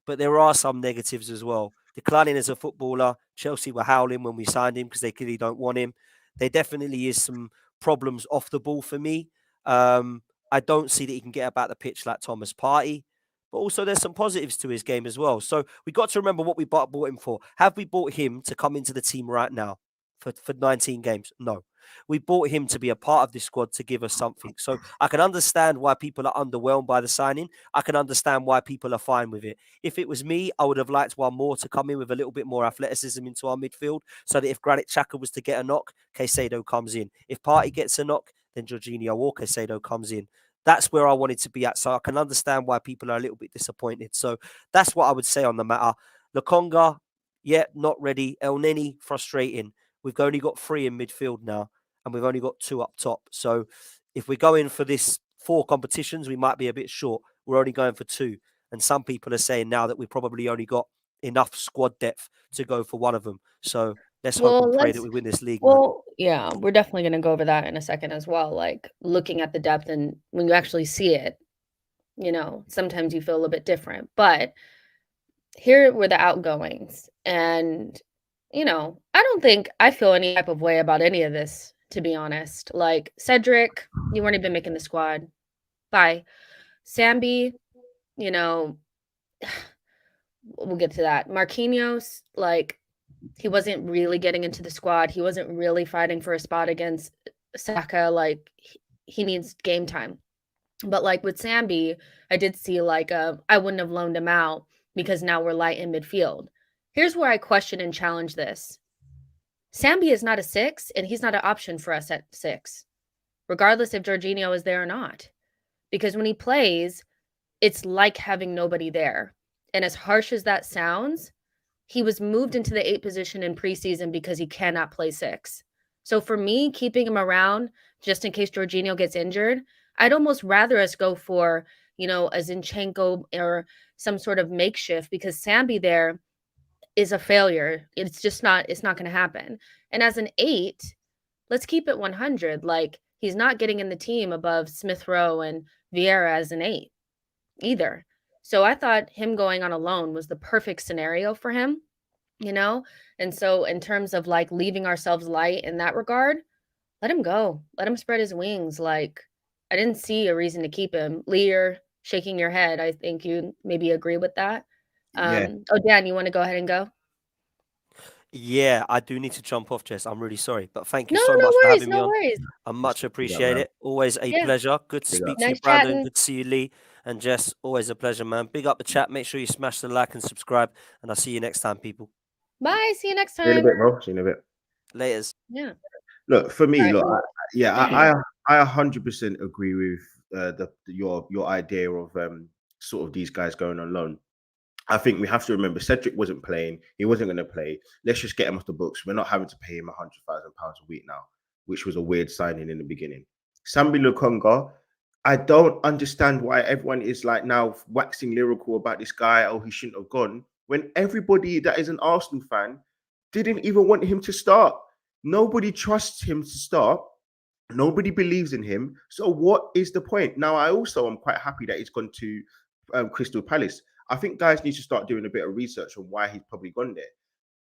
But there are some negatives as well. Declining as a footballer, Chelsea were howling when we signed him because they clearly don't want him. There definitely is some problems off the ball for me. I don't see that he can get about the pitch like Thomas Partey. But also there's some positives to his game as well. So we got to remember what we bought him for. Have we bought him to come into the team right now for 19 games? No. We bought him to be a part of this squad to give us something. So I can understand why people are underwhelmed by the signing. I can understand why people are fine with it. If it was me, I would have liked one more to come in with a little bit more athleticism into our midfield, so that if Granit Xhaka was to get a knock, Caicedo comes in. If Partey gets a knock, then Jorginho or Caicedo comes in. That's where I wanted to be at. So I can understand why people are a little bit disappointed. So that's what I would say on the matter. Lokonga, yeah, not ready. Neny, frustrating. We've only got 3 in midfield now, and we've only got 2 up top. So if we're going for this 4 competitions, we might be a bit short. We're only going for 2. And some people are saying now that we've probably only got enough squad depth to go for one of them. So let's hope and pray that we win this league. Well, yeah, we're definitely going to go over that in a second as well. Like, looking at the depth, and when you actually see it, sometimes you feel a little bit different. But here were the outgoings. And, I don't think I feel any type of way about any of this, to be honest. Like, Cedric, you weren't even making the squad. Bye. Sambi, we'll get to that. Marquinhos, like, he wasn't really getting into the squad. He wasn't really fighting for a spot against Saka. Like, he needs game time. But like with Sambi, I did see I wouldn't have loaned him out because now we're light in midfield. Here's where I question and challenge this. Sambi is not a 6, and he's not an option for us at 6, regardless if Jorginho is there or not. Because when he plays, it's like having nobody there. And as harsh as that sounds, he was moved into the 8 position in preseason because he cannot play 6. So for me, keeping him around just in case Jorginho gets injured, I'd almost rather us go for, a Zinchenko or some sort of makeshift, because Sambi there is a failure. It's not going to happen. And as an 8, let's keep it 100. Like, he's not getting in the team above Smith Rowe and Vieira as an 8 either. So I thought him going on a loan was the perfect scenario for him, And so in terms of like leaving ourselves light in that regard, let him go. Let him spread his wings. Like, I didn't see a reason to keep him. Lee, you're shaking your head. I think you maybe agree with that. Yeah, Oh, Dan, you want to go ahead and go? Yeah, I do need to jump off, Jess. I'm really sorry, but thank you No, so no much for worries. having me No on. worries. I much big up, appreciate man. it. Always a Yeah. pleasure. Good to Big speak up. to you, Nice Brandon. chatting. Good to see you, Lee and Jess. Always a pleasure, man. Big up the chat. Make sure you smash the like and subscribe, and I'll see you next time, people. Bye. See you next See you in a time. bit, bro. See you in a bit. Laters. Yeah. Look, for me, All right. look, I 100% agree with your idea of sort of these guys going on loan. I think we have to remember Cedric wasn't playing. He wasn't going to play. Let's just get him off the books. We're not having to pay him £100,000 a week now, which was a weird signing in the beginning. Sambi Lukonga, I don't understand why everyone is like now waxing lyrical about this guy. Oh, he shouldn't have gone. When everybody that is an Arsenal fan didn't even want him to start. Nobody trusts him to start. Nobody believes in him. So what is the point? Now, I also am quite happy that he's gone to Crystal Palace. I think guys need to start doing a bit of research on why he's probably gone there.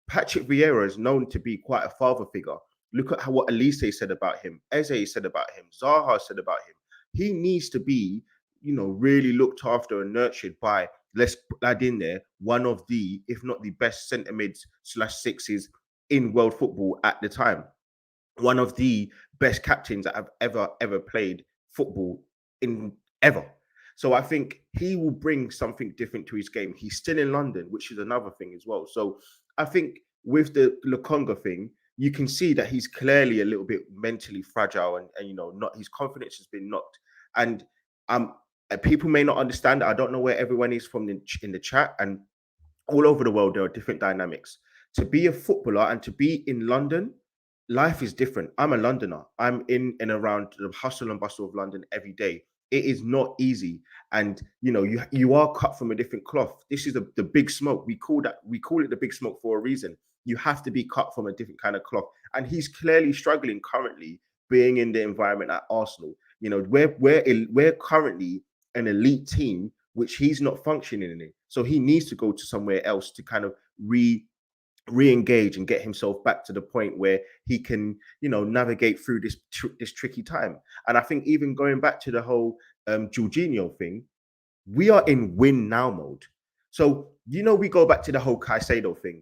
Patrick Vieira is known to be quite a father figure. Look at what Elise said about him, Eze said about him, Zaha said about him. He needs to be, really looked after and nurtured by, let's put that in there, one of the, if not the best centre mids slash sixes in world football at the time. One of the best captains that have ever played football in ever. So I think he will bring something different to his game. He's still in London, which is another thing as well. So I think with the Lukonga thing, you can see that he's clearly a little bit mentally fragile, and not his confidence has been knocked. And people may not understand. I don't know where everyone is from in the chat, and all over the world there are different dynamics. To be a footballer and to be in London, life is different. I'm a Londoner. I'm in and around the hustle and bustle of London every day. It is not easy, and you are cut from a different cloth. This is the big smoke. We call it the big smoke for a reason. You have to be cut from a different kind of cloth, and he's clearly struggling currently being in the environment at Arsenal. We're currently an elite team, which he's not functioning in. So he needs to go to somewhere else to kind of re-engage and get himself back to the point where he can navigate through this tricky time. And I think even going back to the whole Jorginho thing, we are in win now mode. So we go back to the whole Caicedo thing.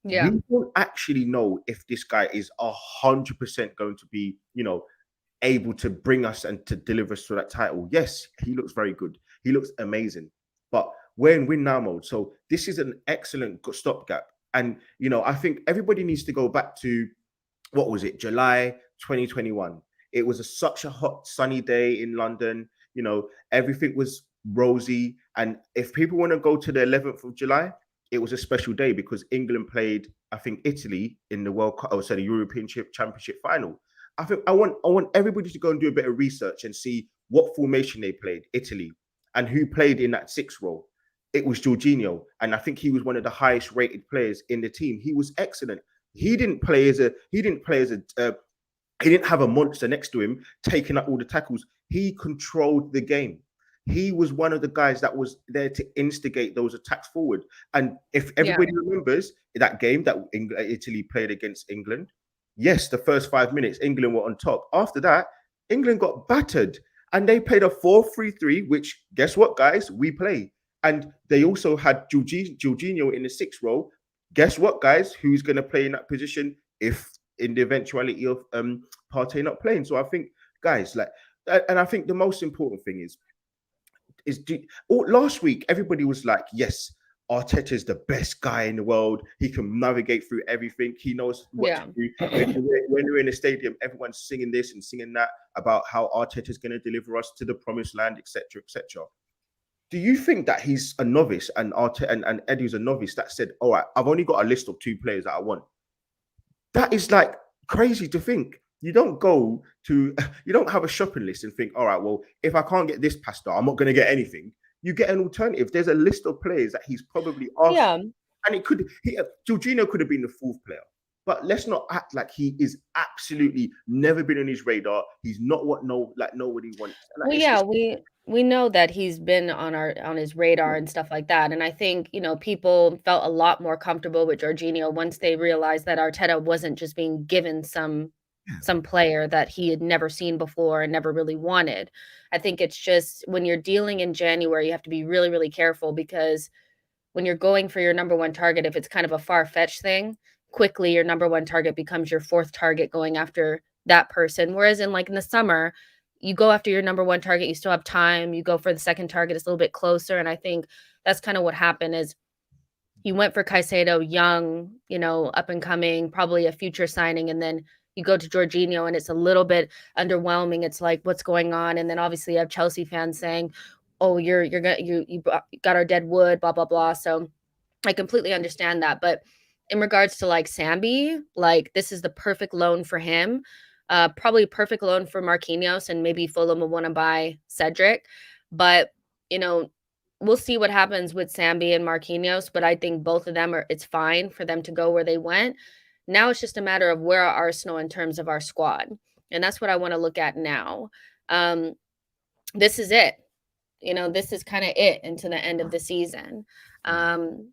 Yeah. We don't actually know if this guy is 100% going to be able to bring us and to deliver us to that title. Yes, he looks very good. He looks amazing. But we're in win now mode. So this is an excellent stopgap. And, I think everybody needs to go back to, what was it, July 2021. It was such a hot, sunny day in London. Everything was rosy. And if people want to go to the 11th of July, it was a special day because England played, I think, Italy in the World Cup, the European Championship final. I think I want everybody to go and do a bit of research and see what formation they played, Italy, and who played in that sixth role. It was Jorginho, and I think he was one of the highest rated players in the team. He was excellent. He didn't have a monster next to him taking up all the tackles. He controlled the game. He was one of the guys that was there to instigate those attacks forward. And if everybody remembers that game that Italy played against England, yes, the first 5 minutes, England were on top. After that, England got battered and they played a 4-3-3, which guess what, guys? We play. And they also had Jorginho in the sixth role. Guess what, guys? Who's going to play in that position if in the eventuality of Partey not playing? So I think, guys, and I think the most important thing is last week, everybody was like, yes, Arteta is the best guy in the world. He can navigate through everything. He knows what to do. When we're in the stadium, everyone's singing this and singing that about how Arteta is going to deliver us to the promised land, etc., etc. Do you think that he's a novice and Arteta and Eddie's a novice that said, all right, I've only got a list of 2 players that I want? That is like crazy to think. You don't have a shopping list and think, all right, well, if I can't get this pasta, I'm not going to get anything. You get an alternative. There's a list of players that he's probably asked. Yeah. And Jorginho could have been the 4th player. But let's not act like he is absolutely never been on his radar. He's not what nobody wants. We know that he's been on his radar and stuff like that. And I think, people felt a lot more comfortable with Jorginho once they realized that Arteta wasn't just being given some some player that he had never seen before and never really wanted. I think it's just when you're dealing in January, you have to be really, really careful, because when you're going for your number one target, if it's kind of a far-fetched thing, quickly your number one target becomes your fourth target going after that person. Whereas in the summer, you go after your number one target, you still have time. You go for the second target, it's a little bit closer. And I think that's kind of what happened is you went for Caicedo, young, up and coming, probably a future signing, and then you go to Jorginho and it's a little bit underwhelming. It's like, what's going on? And then obviously you have Chelsea fans saying, oh, you got our dead wood, blah, blah, blah. So I completely understand that. But in regards to Sambi, this is the perfect loan for him. Probably perfect loan for Marquinhos, and maybe Fulham will want to buy Cedric. But, we'll see what happens with Sambi and Marquinhos, but I think both of them it's fine for them to go where they went. Now it's just a matter of where are Arsenal in terms of our squad. And that's what I want to look at now. This is it. This is kind of it into the end of the season. And,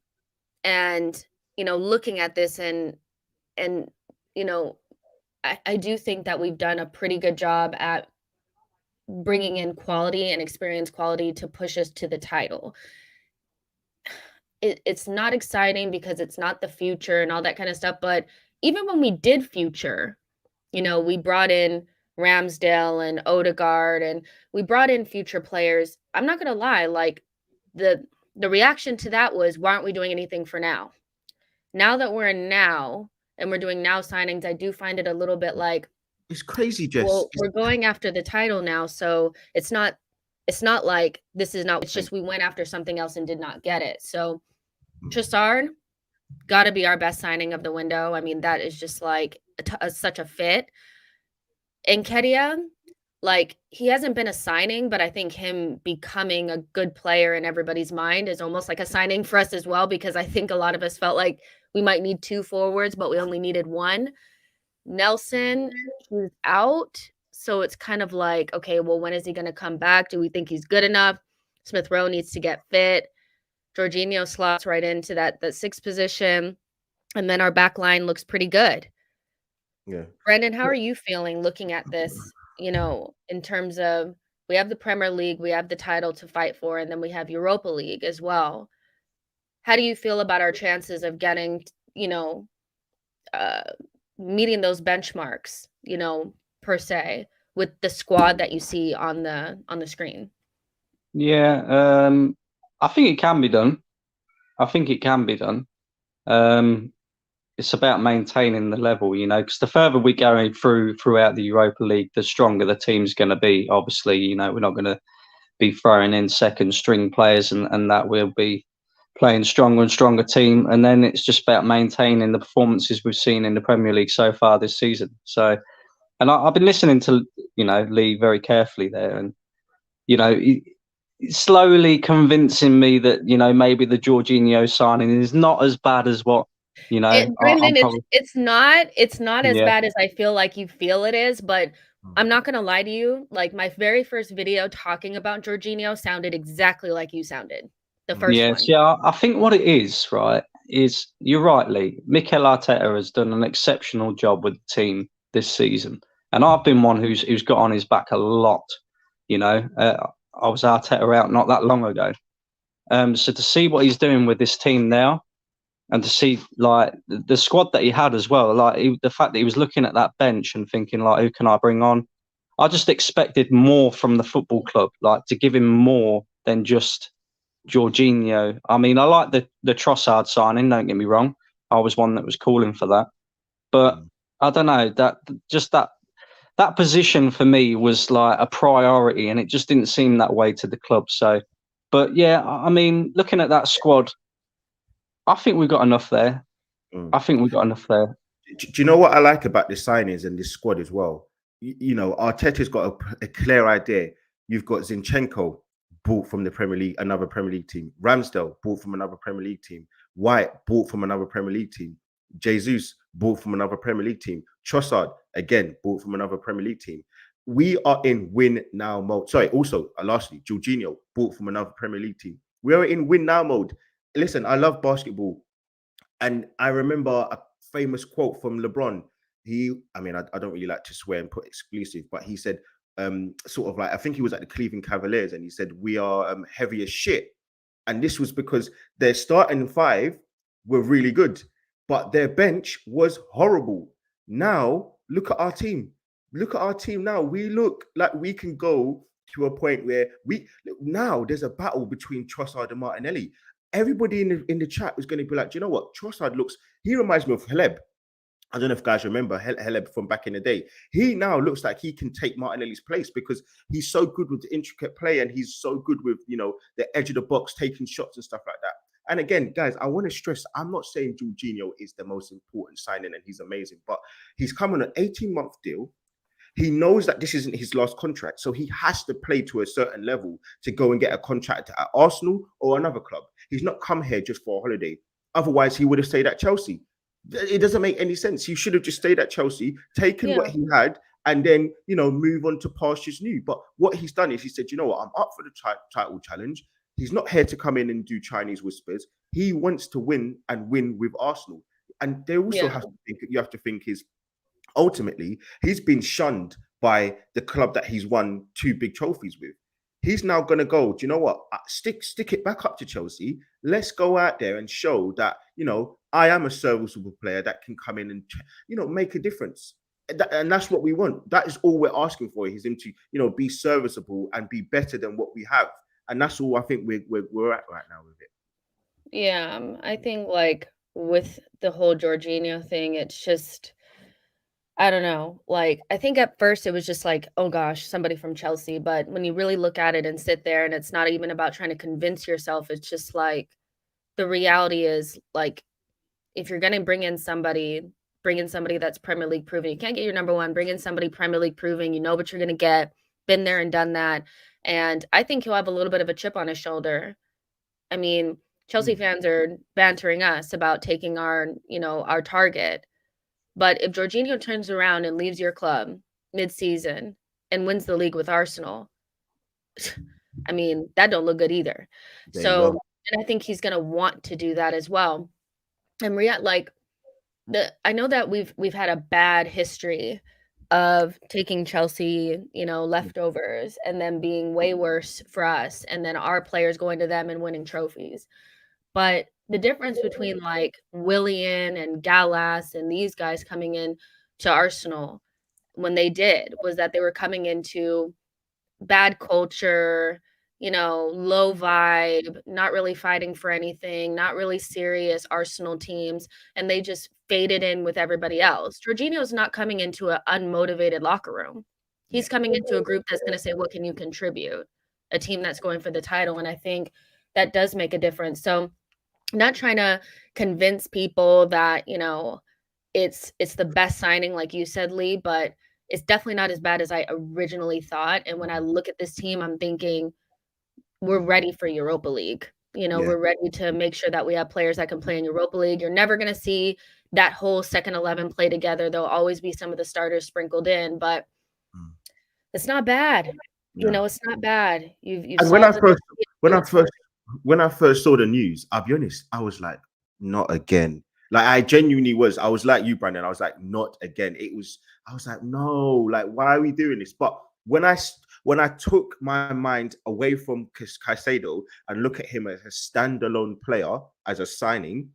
looking at this and I do think that we've done a pretty good job at bringing in quality and experience quality to push us to the title. It's not exciting because it's not the future and all that kind of stuff. But even when we did future, we brought in Ramsdale and Odegaard and we brought in future players. I'm not going to lie. The reaction to that was, why aren't we doing anything for now? Now that we're in now and we're doing now signings, I do find it a little bit it's crazy, Jess. Well, we're going after the title now, so it's not like this is not. It's just we went after something else and did not get it. So Trossard got to be our best signing of the window. I mean, that is just such a fit. And Kedia, he hasn't been a signing, but I think him becoming a good player in everybody's mind is almost like a signing for us as well, because I think a lot of us felt like we might need 2 forwards, but we only needed 1. Nelson, he's out. So it's kind of okay, well, when is he going to come back? Do we think he's good enough? Smith Rowe needs to get fit. Jorginho slots right into that 6th position. And then our back line looks pretty good. Yeah. Brendan, how are you feeling looking at this, in terms of we have the Premier League, we have the title to fight for, and then we have Europa League as well. How do you feel about our chances of getting, meeting those benchmarks, per se, with the squad that you see on the screen? Yeah, I think it can be done. It's about maintaining the level, because the further we go throughout the Europa League, the stronger the team's going to be. Obviously, we're not going to be throwing in second string players and that we'll be playing stronger and stronger team. And then it's just about maintaining the performances we've seen in the Premier League so far this season. So, and I've been listening to, Lee very carefully there, and, slowly convincing me that, maybe the Jorginho signing is not as bad as what, Brendan, it's not as bad as I feel like you feel it is, but I'm not going to lie to you. My very first video talking about Jorginho sounded exactly like you sounded. The first one. Yeah, I think what it is, right, is you're right, Lee. Mikel Arteta has done an exceptional job with the team this season. And I've been one who's got on his back a lot. I was Arteta out not that long ago. So to see what he's doing with this team now, and to see the squad that he had as well, the fact that he was looking at that bench and thinking who can I bring on? I just expected more from the football club, to give him more than just Jorginho. I mean, I like the Trossard signing, don't get me wrong. I was one that was calling for that. But I don't know, that position for me was a priority, and it just didn't seem that way to the club. So, but yeah, I mean, looking at that squad, I think we've got enough there. Do you know what I like about the signings and this squad as well? Arteta's got a clear idea. You've got Zinchenko, bought from the Premier League, another Premier League team. Ramsdale, bought from another Premier League team. White, bought from another Premier League team. Jesus, bought from another Premier League team. Trossard, again, bought from another Premier League team. We are in win now mode. Sorry, also, lastly, Jorginho, bought from another Premier League team. We are in win now mode. Listen, I love basketball. And I remember a famous quote from LeBron. I mean, I don't really like to swear and put exclusive, but he said, sort of like, I think he was at the Cleveland Cavaliers, and he said, we are heavy as shit. And this was because their starting five were really good, but their bench was horrible. Now, look at our team. Look at our team now. We look like we can go to a point where now there's a battle between Trossard and Martinelli. Everybody in the chat was going to be like, do you know what? Trossard he reminds me of Haleb. I don't know if guys remember Haleb from back in the day. He now looks like he can take Martinelli's place because he's so good with the intricate play, and he's so good with, the edge of the box, taking shots and stuff like that. And again, guys, I want to stress, I'm not saying Jorginho is the most important signing and he's amazing, but he's come on an 18-month deal. He knows that this isn't his last contract, so he has to play to a certain level to go and get a contract at Arsenal or another club. He's not come here just for a holiday. Otherwise, he would have stayed at Chelsea. It doesn't make any sense. He should have just stayed at Chelsea, taken what he had, and then, move on to pastures new. But what he's done is he said, you know what, I'm up for the title challenge. He's not here to come in and do Chinese whispers. He wants to win and win with Arsenal. And they also you have to think is, ultimately, he's been shunned by the club that he's won 2 big trophies with. He's now going to go, do you know what? Stick it back up to Chelsea. Let's go out there and show that, I am a serviceable player that can come in and, make a difference. And that's what we want. That is all we're asking for, is him to, be serviceable and be better than what we have. And that's all I think we're at right now with it. Yeah, I think like with the whole Jorginho thing, it's just, I don't know. Like, I think at first it was just like, oh gosh, somebody from Chelsea. But when you really look at it and sit there, and it's not even about trying to convince yourself, it's just like, the reality is, like, if you're going to bring in somebody that's Premier League proven. You can't get your number one. Bring in somebody Premier League proven. You know what you're going to get. Been there and done that. And I think he'll have a little bit of a chip on his shoulder. I mean, Chelsea fans are bantering us about taking our target. But if Jorginho turns around and leaves your club mid-season and wins the league with Arsenal, I mean, that don't look good either. So, and I think he's going to want to do that as well. And I know that we've had a bad history of taking Chelsea, leftovers, and then being way worse for us, and then our players going to them and winning trophies. But the difference between like Willian and Gallas and these guys coming in to Arsenal when they did was that they were coming into bad culture, low vibe, not really fighting for anything, not really serious Arsenal teams, and they just faded in with everybody else. Jorginho's not coming into an unmotivated locker room. He's coming into a group that's going to say, what can you contribute? A team that's going for the title. And I think that does make a difference. So I'm not trying to convince people that, it's the best signing, like you said, Lee, but it's definitely not as bad as I originally thought. And when I look at this team, I'm thinking we're ready for Europa League. We're ready to make sure that we have players that can play in Europa League. You're never going to see that whole second 11 play together. There'll always be some of the starters sprinkled in, but it's not bad. It's not bad. You've and when I first saw the news, I'll be honest, I was like, not again. Like, I genuinely was. I was like you, Brandon. I was like, not again. I was like, no, like, why are we doing this? But when I took my mind away from Caicedo and look at him as a standalone player, as a signing,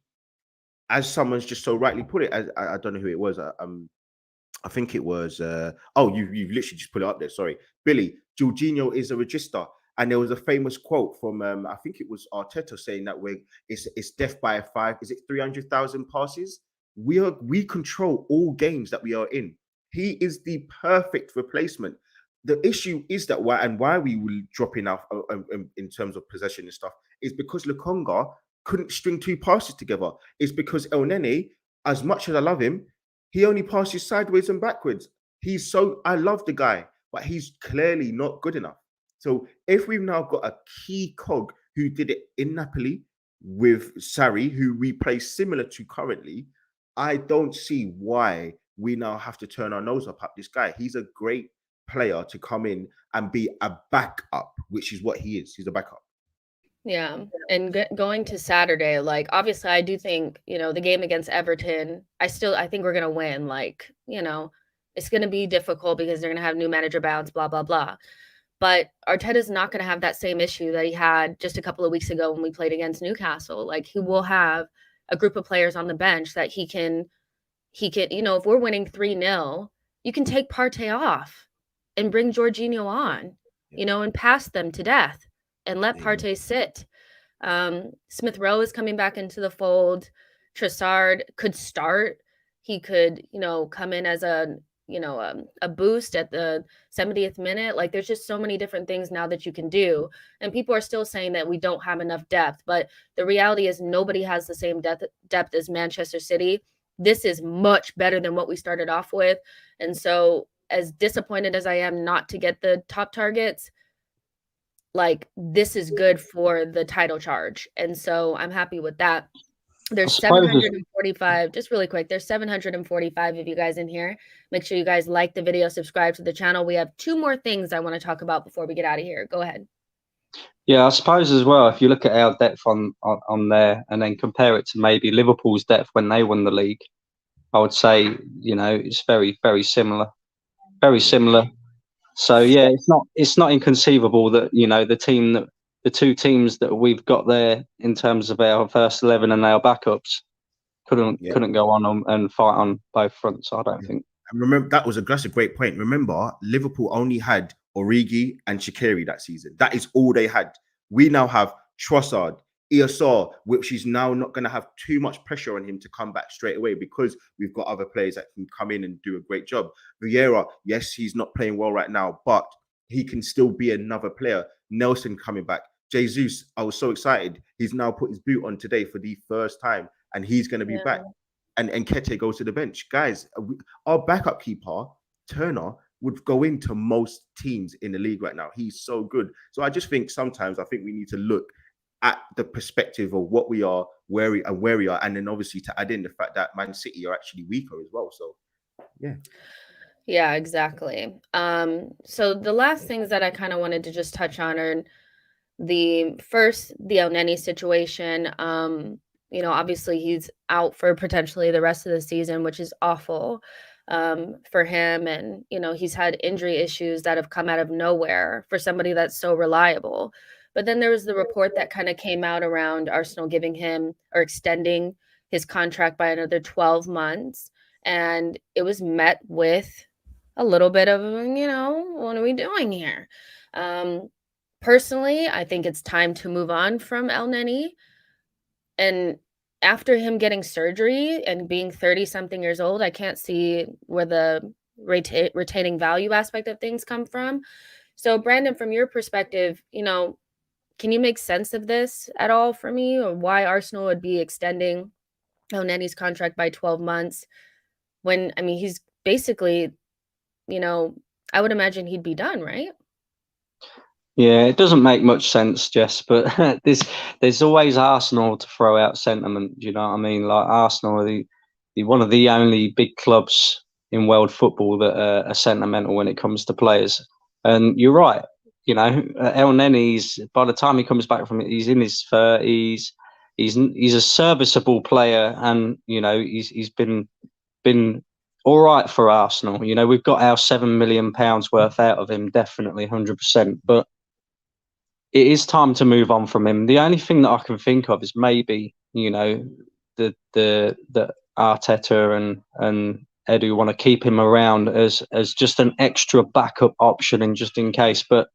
as someone's just so rightly put it, I don't know who it was. I think it was. You've literally just put it up there. Sorry, Billy. Jorginho is a register, and there was a famous quote from I think it was Arteta saying that it's death by a 5. Is it 300,000 passes? We control all games that we are in. He is the perfect replacement. The issue is that why we will drop in in terms of possession and stuff is because Lokonga couldn't string 2 passes together. It's because Neny, as much as I love him, he only passes sideways and backwards. I love the guy, but he's clearly not good enough. So if we've now got a key cog who did it in Napoli with Sarri, who we play similar to currently, I don't see why we now have to turn our nose up at this guy. He's a great player to come in and be a backup, which is what he is. He's a backup. Yeah, and going to Saturday, like, obviously, I do think, the game against Everton, I think we're gonna win, like, it's gonna be difficult because they're gonna have new manager bounce, blah, blah, blah. But Arteta's not gonna have that same issue that he had just a couple of weeks ago when we played against Newcastle. Like, he will have a group of players on the bench that he can, if we're winning 3-0, you can take Partey off and bring Jorginho on, and pass them to death and let Partey sit. Smith Rowe is coming back into the fold. Trossard could start. He could, come in as a boost at the 70th minute. Like, there's just so many different things now that you can do. And people are still saying that we don't have enough depth. But the reality is nobody has the same depth as Manchester City. This is much better than what we started off with. And so, as disappointed as I am not to get the top targets, like, this is good for the title charge. And so I'm happy with that. There's 745, just really quick, there's 745 of you guys in here. Make sure you guys like the video, subscribe to the channel. We have 2 more things I want to talk about before we get out of here. Go ahead. Yeah, I suppose as well, if you look at our depth on there and then compare it to maybe Liverpool's depth when they won the league, I would say, it's very, very similar. Very similar. So yeah, it's not inconceivable that, the 2 teams that we've got there in terms of our first 11 and our backups couldn't go on and fight on both fronts, I don't think. And remember, that's a great point. Remember, Liverpool only had Origi and Shaqiri that season. That is all they had. We now have Trossard, ESR, which is now not going to have too much pressure on him to come back straight away because we've got other players that can come in and do a great job. Vieira, yes, he's not playing well right now, but he can still be another player. Nelson coming back. Jesus, I was so excited. He's now put his boot on today for the first time, and he's going to be back. And Nketiah goes to the bench. Guys, our backup keeper, Turner, would go into most teams in the league right now. He's so good. So I just think sometimes we need to look at the perspective of what we are, where we are, and then obviously to add in the fact that Man City are actually weaker as well. So yeah, exactly. So the last things that I kind of wanted to just touch on are the Neny situation. Obviously he's out for potentially the rest of the season, which is awful for him. And, he's had injury issues that have come out of nowhere for somebody that's so reliable. But then there was the report that kind of came out around Arsenal giving him or extending his contract by another 12 months. And it was met with a little bit of, what are we doing here? Personally, I think it's time to move on from Neny. And after him getting surgery and being 30-something years old, I can't see where the retaining value aspect of things come from. So, Brandon, from your perspective, can you make sense of this at all for me, or why Arsenal would be extending Neny's contract by 12 months when, he's basically, I would imagine he'd be done, right? Yeah, it doesn't make much sense, Jess, but there's always Arsenal to throw out sentiment. Do you know what I mean? Like, Arsenal are the one of the only big clubs in world football that are sentimental when it comes to players. And you're right. Neny's, by the time he comes back from it, he's in his 30s. He's a serviceable player, and he's been all right for Arsenal. We've got our £7 million worth out of him, definitely 100%. But it is time to move on from him. The only thing that I can think of is maybe, the Arteta and Edu want to keep him around as just an extra backup option and just in case. But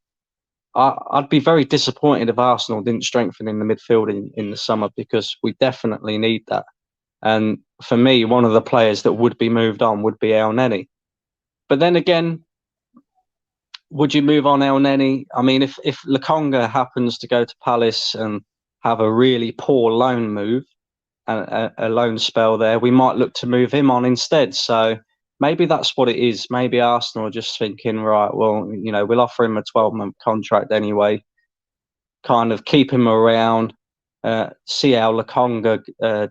I'd be very disappointed if Arsenal didn't strengthen in the midfield in the summer, because we definitely need that. And for me, one of the players that would be moved on would be Neny. But then again, would you move on Neny? I mean, if Lokonga happens to go to Palace and have a really poor loan move, a loan spell there, we might look to move him on instead. So maybe that's what it is. Maybe Arsenal are just thinking, right, well, we'll offer him a 12-month contract anyway, kind of keep him around, see how Lokonga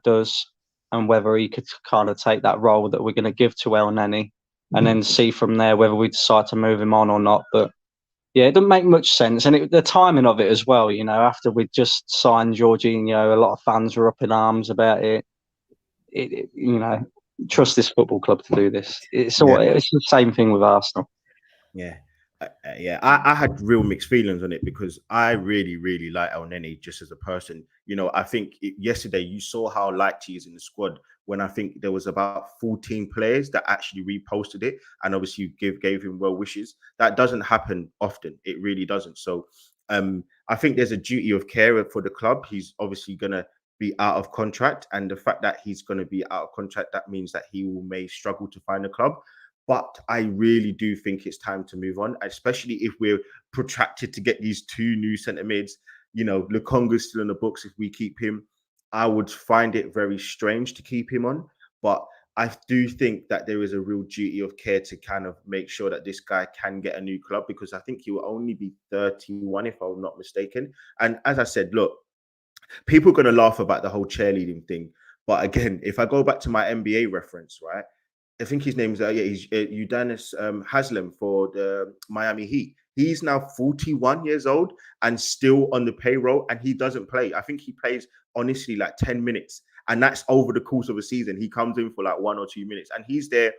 does, and whether he could kind of take that role that we're going to give to Neny, and then see from there whether we decide to move him on or not. But Yeah, it doesn't make much sense, and the timing of it as well. You know, after we just signed Jorginho, a lot of fans were up in arms about it. You know, trust this football club to do this. It's the same thing with Arsenal. Yeah. I had real mixed feelings on it because I really, really like El Neny just as a person. You know, I think yesterday you saw how liked he is in the squad when I think there was about 14 players that actually reposted it and obviously gave him well wishes. That doesn't happen often. It really doesn't. So I think there's a duty of care for the club. He's obviously gonna be out of contract, and the fact that he's going to be out of contract, that means that may struggle to find a club. But I really do think it's time to move on, especially if we're protracted to get these two new centre mids. You know, Lukonga's still in the books. If we keep him, I would find it very strange to keep him on. But I do think that there is a real duty of care to kind of make sure that this guy can get a new club, because I think he will only be 31, if I'm not mistaken. And as I said, look, people are going to laugh about the whole cheerleading thing. But again, if I go back to my NBA reference, right? I think his name's he's Udonis Haslem for the Miami Heat. He's now 41 years old and still on the payroll, and he doesn't play. I think he plays honestly like 10 minutes, and that's over the course of a season. He comes in for like 1 or 2 minutes, and he's their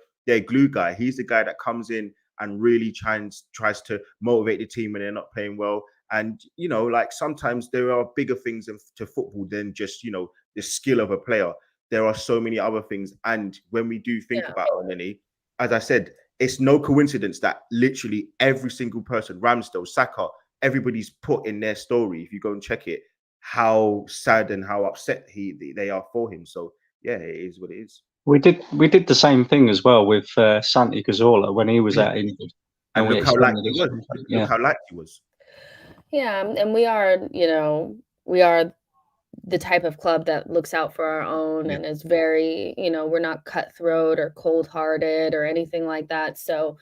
glue guy. He's the guy that comes in and really tries to motivate the team when they're not playing well. And you know, like sometimes there are bigger things to football than just, you know, the skill of a player. There are so many other things. And when we do think about Neny, as I said, it's no coincidence that literally every single person, Ramsdale, Saka, everybody's put in their story, if you go and check it, how sad and how upset they are for him. So yeah, it is what it is. We did the same thing as well with Santi Cazorla when he was out injured. And look how liked he was. Look how liked he was. Yeah, and we are, you know, we are the type of club that looks out for our own and is very, you know, we're not cutthroat or cold-hearted or anything like that. So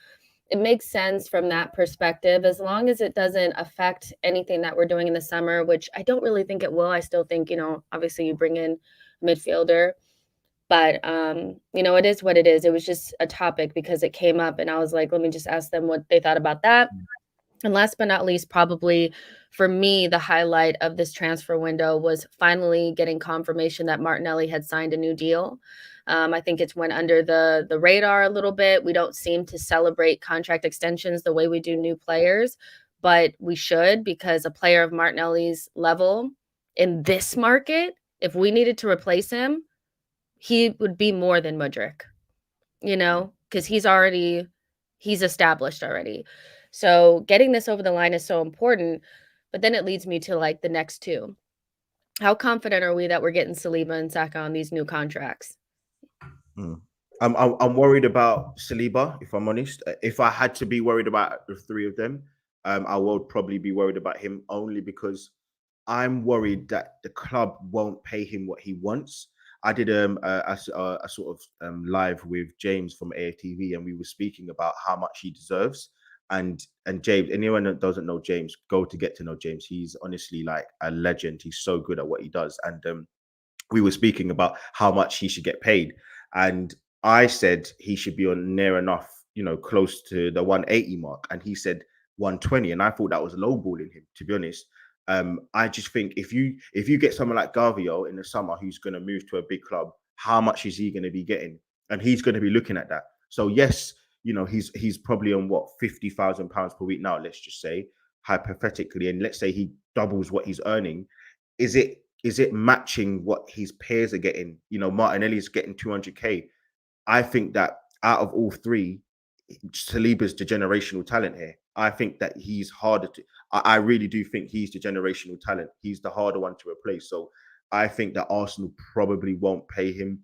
it makes sense from that perspective, as long as it doesn't affect anything that we're doing in the summer, which I don't really think it will. I still think, you know, obviously you bring in a midfielder, but you know, it is what it is. It was just a topic because it came up and I was like, let me just ask them what they thought about that. And last but not least, probably for me, the highlight of this transfer window was finally getting confirmation that Martinelli had signed a new deal. I think it's went under the radar a little bit. We don't seem to celebrate contract extensions the way we do new players, but we should, because a player of Martinelli's level in this market, if we needed to replace him, he would be more than Mudryk, you know, because he's established already. So getting this over the line is so important. But then it leads me to like the next two. How confident are we that we're getting Saliba and Saka on these new contracts? I'm worried about Saliba, if I'm honest. If I had to be worried about the three of them, I would probably be worried about him, only because I'm worried that the club won't pay him what he wants. I did a sort of live with James from AFTV, and we were speaking about how much he deserves. And James, anyone that doesn't know James, go to get to know James. He's honestly like a legend. He's so good at what he does. And we were speaking about how much he should get paid. And I said he should be on near enough, you know, close to the 180 mark. And he said 120. And I thought that was lowballing him, to be honest. I just think if you get someone like Garvio in the summer who's going to move to a big club, how much is he going to be getting? And he's going to be looking at that. So yes, you know, he's probably on what, £50,000 per week now, let's just say, hypothetically, and let's say he doubles what he's earning. Is it matching what his peers are getting? You know, Martinelli's getting 200k. I think that out of all three, Saliba's the generational talent here. I think that he's harder to. I really do think he's the generational talent. He's the harder one to replace. So I think that Arsenal probably won't pay him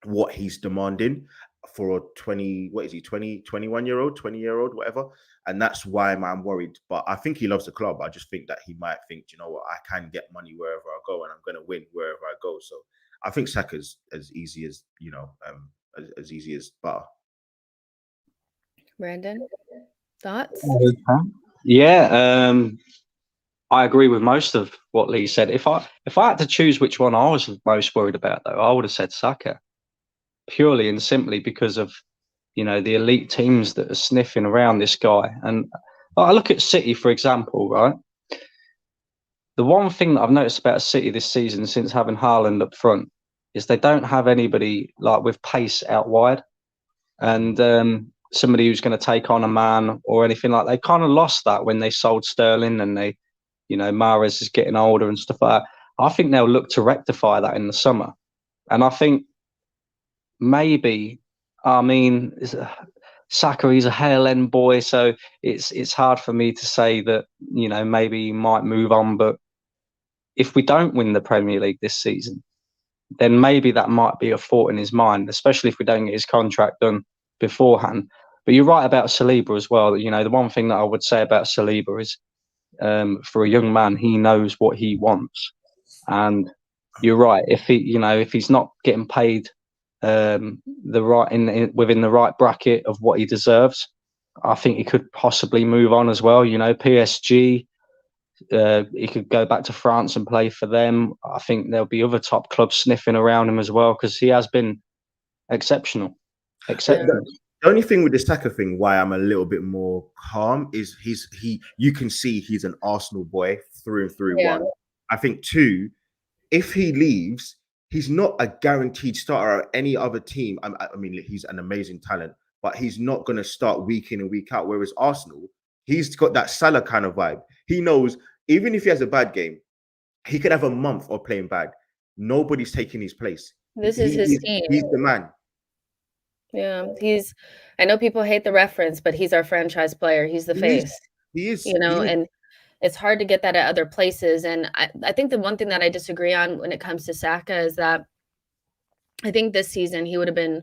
what he's demanding for a 21-year-old, whatever. And that's why I'm worried. But I think he loves the club. I just think that he might think, you know what, I can get money wherever I go, and I'm going to win wherever I go. So I think Saka's as easy as, you know, as easy as butter. Brandon, thoughts? Yeah, I agree with most of what Lee said. If I had to choose which one I was most worried about, though, I would have said Saka, purely and simply because of, you know, the elite teams that are sniffing around this guy. And I look at City, for example, right? The one thing that I've noticed about City this season since having Haaland up front is they don't have anybody like with pace out wide, and somebody who's going to take on a man or anything like that. They kind of lost that when they sold Sterling, and they, Mahrez is getting older and stuff like that. I think they'll look to rectify that in the summer, and I think maybe, Saka, he's a hale end boy, so it's hard for me to say that maybe he might move on, but if we don't win the Premier League this season, then maybe that might be a thought in his mind, especially if we don't get his contract done beforehand. But you're right about Saliba as well. The one thing that I would say about Saliba is, for a young man, he knows what he wants, and you're right. If he's not getting paid within the right bracket of what he deserves, I think he could possibly move on as well. PSG. He could go back to France and play for them. I think there'll be other top clubs sniffing around him as well, because he has been exceptional. The only thing with the Saka thing, why I'm a little bit more calm, is you can see he's an Arsenal boy through and through. Yeah. 1, I think 2, if he leaves, he's not a guaranteed starter at any other team. I mean, he's an amazing talent, but he's not going to start week in and week out. Whereas Arsenal, he's got that Salah kind of vibe. He knows even if he has a bad game, he could have a month of playing bad. Nobody's taking his place. This is his team. He's the man. Yeah, I know people hate the reference, but he's our franchise player. He's the face. He is. And it's hard to get that at other places. And I think the one thing that I disagree on when it comes to Saka is that I think this season he would have been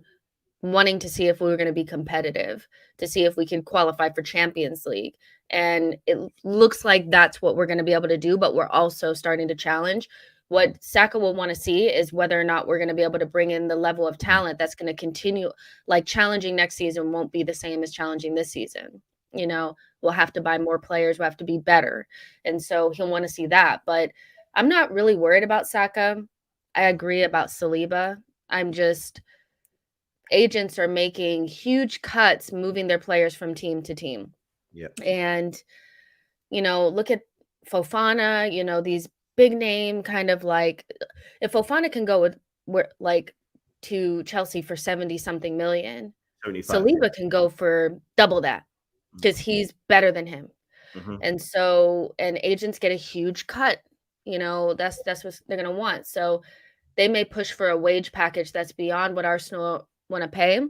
wanting to see if we were going to be competitive, to see if we can qualify for Champions League. And it looks like that's what we're going to be able to do, but we're also starting to challenge. What Saka will want to see is whether or not we're going to be able to bring in the level of talent that's going to continue. Like, challenging next season won't be the same as challenging this season. We'll have to buy more players. We'll have to be better. And so he'll want to see that. But I'm not really worried about Saka. I agree about Saliba. Agents are making huge cuts, moving their players from team to team. Yeah. And, look at Fofana, these big name kind of like, if Fofana can go to Chelsea for 70 something million, Saliba can go for double that because he's better than him. Mm-hmm. And agents get a huge cut. That's what they're going to want. So they may push for a wage package that's beyond what Arsenal want to pay.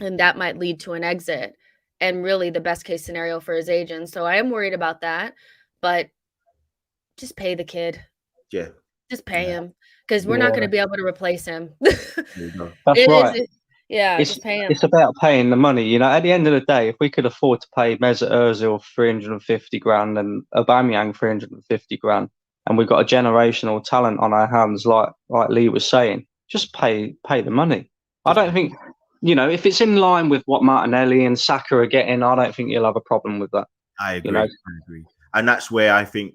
And that might lead to an exit, and really the best case scenario for his agent. So I am worried about that, but just pay the kid. Yeah. Just pay him, because we're not going to be able to replace him. That's right. Just pay him. It's about paying the money. At the end of the day, if we could afford to pay Mesut Ozil 350 grand and Aubameyang 350 grand, and we've got a generational talent on our hands, like Lee was saying, just pay the money. I don't think, if it's in line with what Martinelli and Saka are getting, I don't think you'll have a problem with that. I agree. I agree. And that's where I think,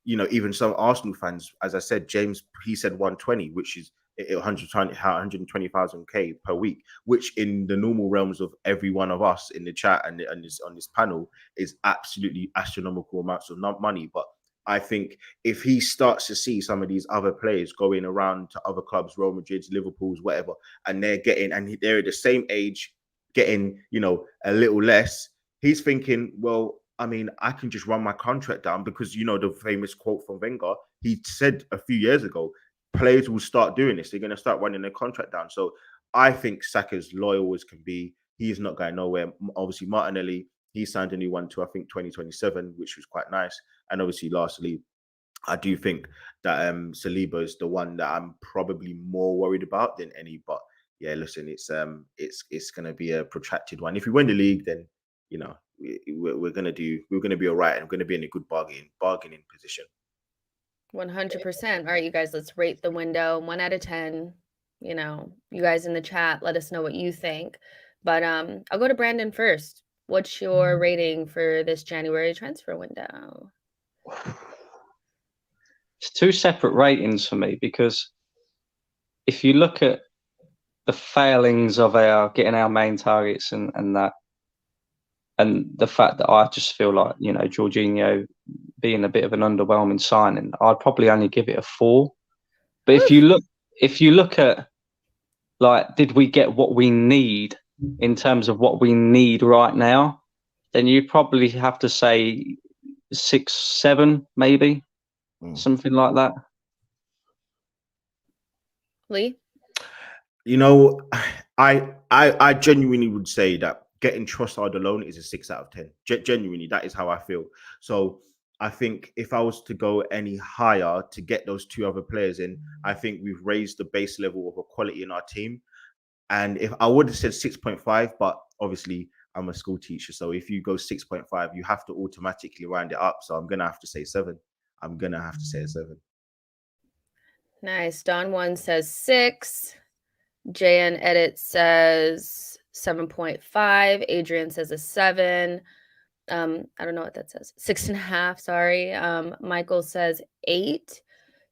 even some Arsenal fans, as I said, James, he said 120, which is 120,000 K per week, which in the normal realms of every one of us in the chat and on this panel is absolutely astronomical amounts of money. But I think if he starts to see some of these other players going around to other clubs, Real Madrid's, Liverpool's, whatever, and they're at the same age, getting, a little less, he's thinking, well, I mean, I can just run my contract down, because, the famous quote from Wenger, he said a few years ago, players will start doing this. They're going to start running their contract down. So I think Saka's loyal as can be. He's not going nowhere. Obviously, Martinelli, he signed a new one to, I think, 2027, which was quite nice. And obviously, lastly, I do think that Saliba is the one that I'm probably more worried about than any. But yeah, listen, it's going to be a protracted one. If we win the league, then we're going to be all right, and we're going to be in a good bargaining position. 100%. All right, you guys, let's rate the window 1 out of 10. You guys in the chat, let us know what you think. But I'll go to Brandon first. What's your rating for this January transfer window? It's 2 separate ratings for me, because if you look at the failings of getting our main targets and that, And the fact that I just feel like, you know, Jorginho being a bit of an underwhelming signing, I'd probably only give it a 4. But if you look at, like, did we get what we need in terms of what we need right now, then you'd probably have to say 6, 7, maybe something like that. Lee? You know, I genuinely would say that getting Trossard alone is a 6 out of 10. Genuinely, that is how I feel. So I think if I was to go any higher to get those 2 other players in, I think we've raised the base level of equality in our team. And if I would have said 6.5, but obviously I'm a school teacher, so if you go 6.5, you have to automatically round it up. So I'm gonna have to say 7. I'm gonna have to say a 7. Nice. Don One says 6. JN Edit says 7.5. Adrian says a 7. I don't know what that says. 6.5. Sorry. Michael says 8.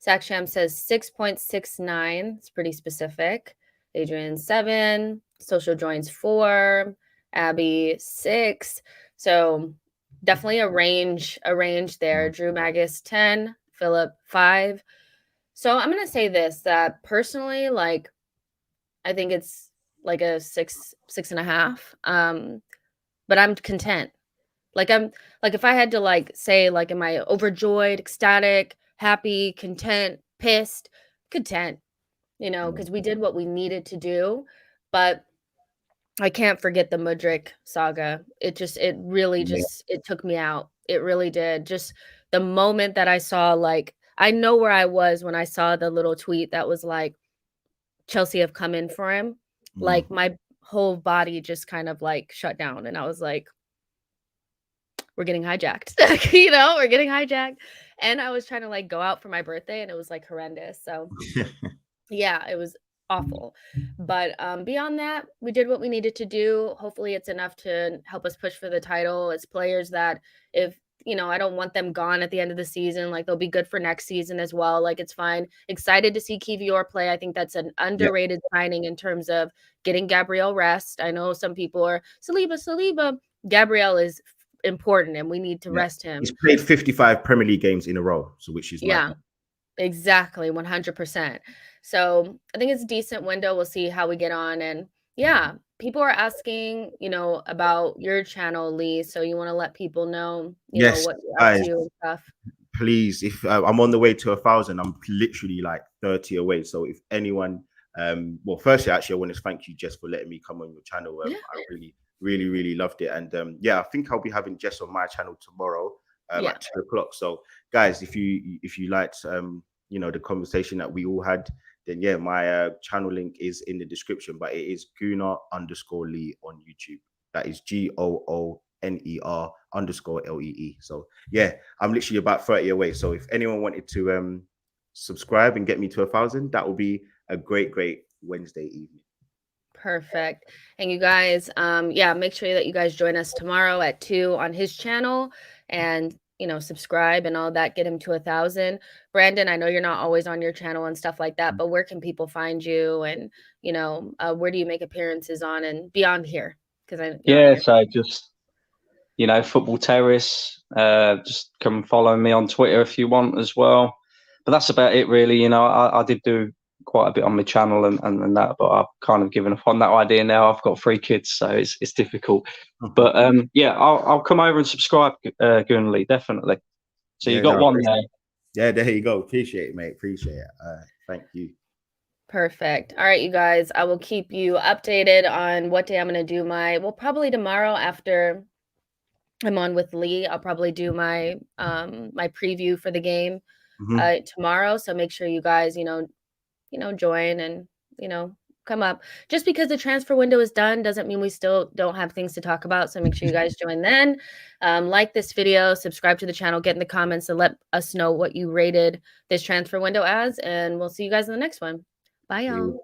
Saksham says 6.69. It's pretty specific. Adrian 7. Social Joins 4. Abby 6. So definitely a range there. Drew Magus 10. Philip 5. So I'm gonna say this, that personally, like, I think it's like a 6.5. But I'm content. Like, I'm like, if I had to, like, say, like, am I overjoyed, ecstatic, happy, content, pissed? Content, you know, because we did what we needed to do. But I can't forget the Mudryk saga. It really just it took me out. It really did. Just the moment that I saw, like, I know where I was when I saw the little tweet that was like, Chelsea have come in for him. Like, my whole body just kind of like shut down, and I was like, we're getting hijacked. You know, we're getting hijacked. And I was trying to, like, go out for my birthday, and it was like horrendous. So yeah, it was awful. But beyond that, we did what we needed to do. Hopefully it's enough to help us push for the title. It's players that, if, you know, I don't want them gone at the end of the season. Like, they'll be good for next season as well. Like, it's fine. Excited to see Kiwior play. I think that's an underrated signing in terms of getting Gabriel rest. I know some people are Saliba. Gabriel is important, and we need to rest him. He's played 55 Premier League games in a row, so which is mad. Exactly, 100%. So I think it's a decent window. We'll see how we get on. And yeah, people are asking, you know, about your channel, Lee. So you want to let people know, you know, what you're up to and stuff. Please, if I'm on the way to 1,000, I'm literally like 30 away. So if anyone, well, firstly, actually, I want to thank you, Jess, for letting me come on your channel. I really loved it. And yeah, I think I'll be having Jess on my channel tomorrow at 2 o'clock. So guys, if you liked you know, the conversation that we all had, then yeah, my channel link is in the description, but it is Gooner_Lee on YouTube. That is GOONER_LEE. So yeah, I'm literally about 30 away. So if anyone wanted to subscribe and get me to 1,000, that will be a great Wednesday evening. Perfect. And you guys, yeah, make sure that you guys join us tomorrow at 2 on his channel, and, you know, subscribe and all that, get him to 1,000. Brandon, I know you're not always on your channel and stuff like that, but where can people find you? And, you know, where do you make appearances on and beyond here? Because so just, you know, Football Terrace. Just come follow me on Twitter if you want as well. But that's about it, really. You know, I did do quite a bit on my channel and that, but I've kind of given up on that idea now. I've got 3 kids, so it's difficult. But yeah, I'll come over and subscribe, Gunley, definitely. So you got one there. Yeah, there you go. Appreciate it, mate. Appreciate it. Thank you. Perfect. All right, you guys, I will keep you updated on what day I'm going to do well, probably tomorrow after I'm on with Lee. I'll probably do my my preview for the game tomorrow. So make sure you guys, you know, join and, you know, come up. Just because the transfer window is done doesn't mean we still don't have things to talk about. So make sure you guys join then. Like this video, subscribe to the channel, get in the comments and let us know what you rated this transfer window as. And we'll see you guys in the next one. Bye, y'all.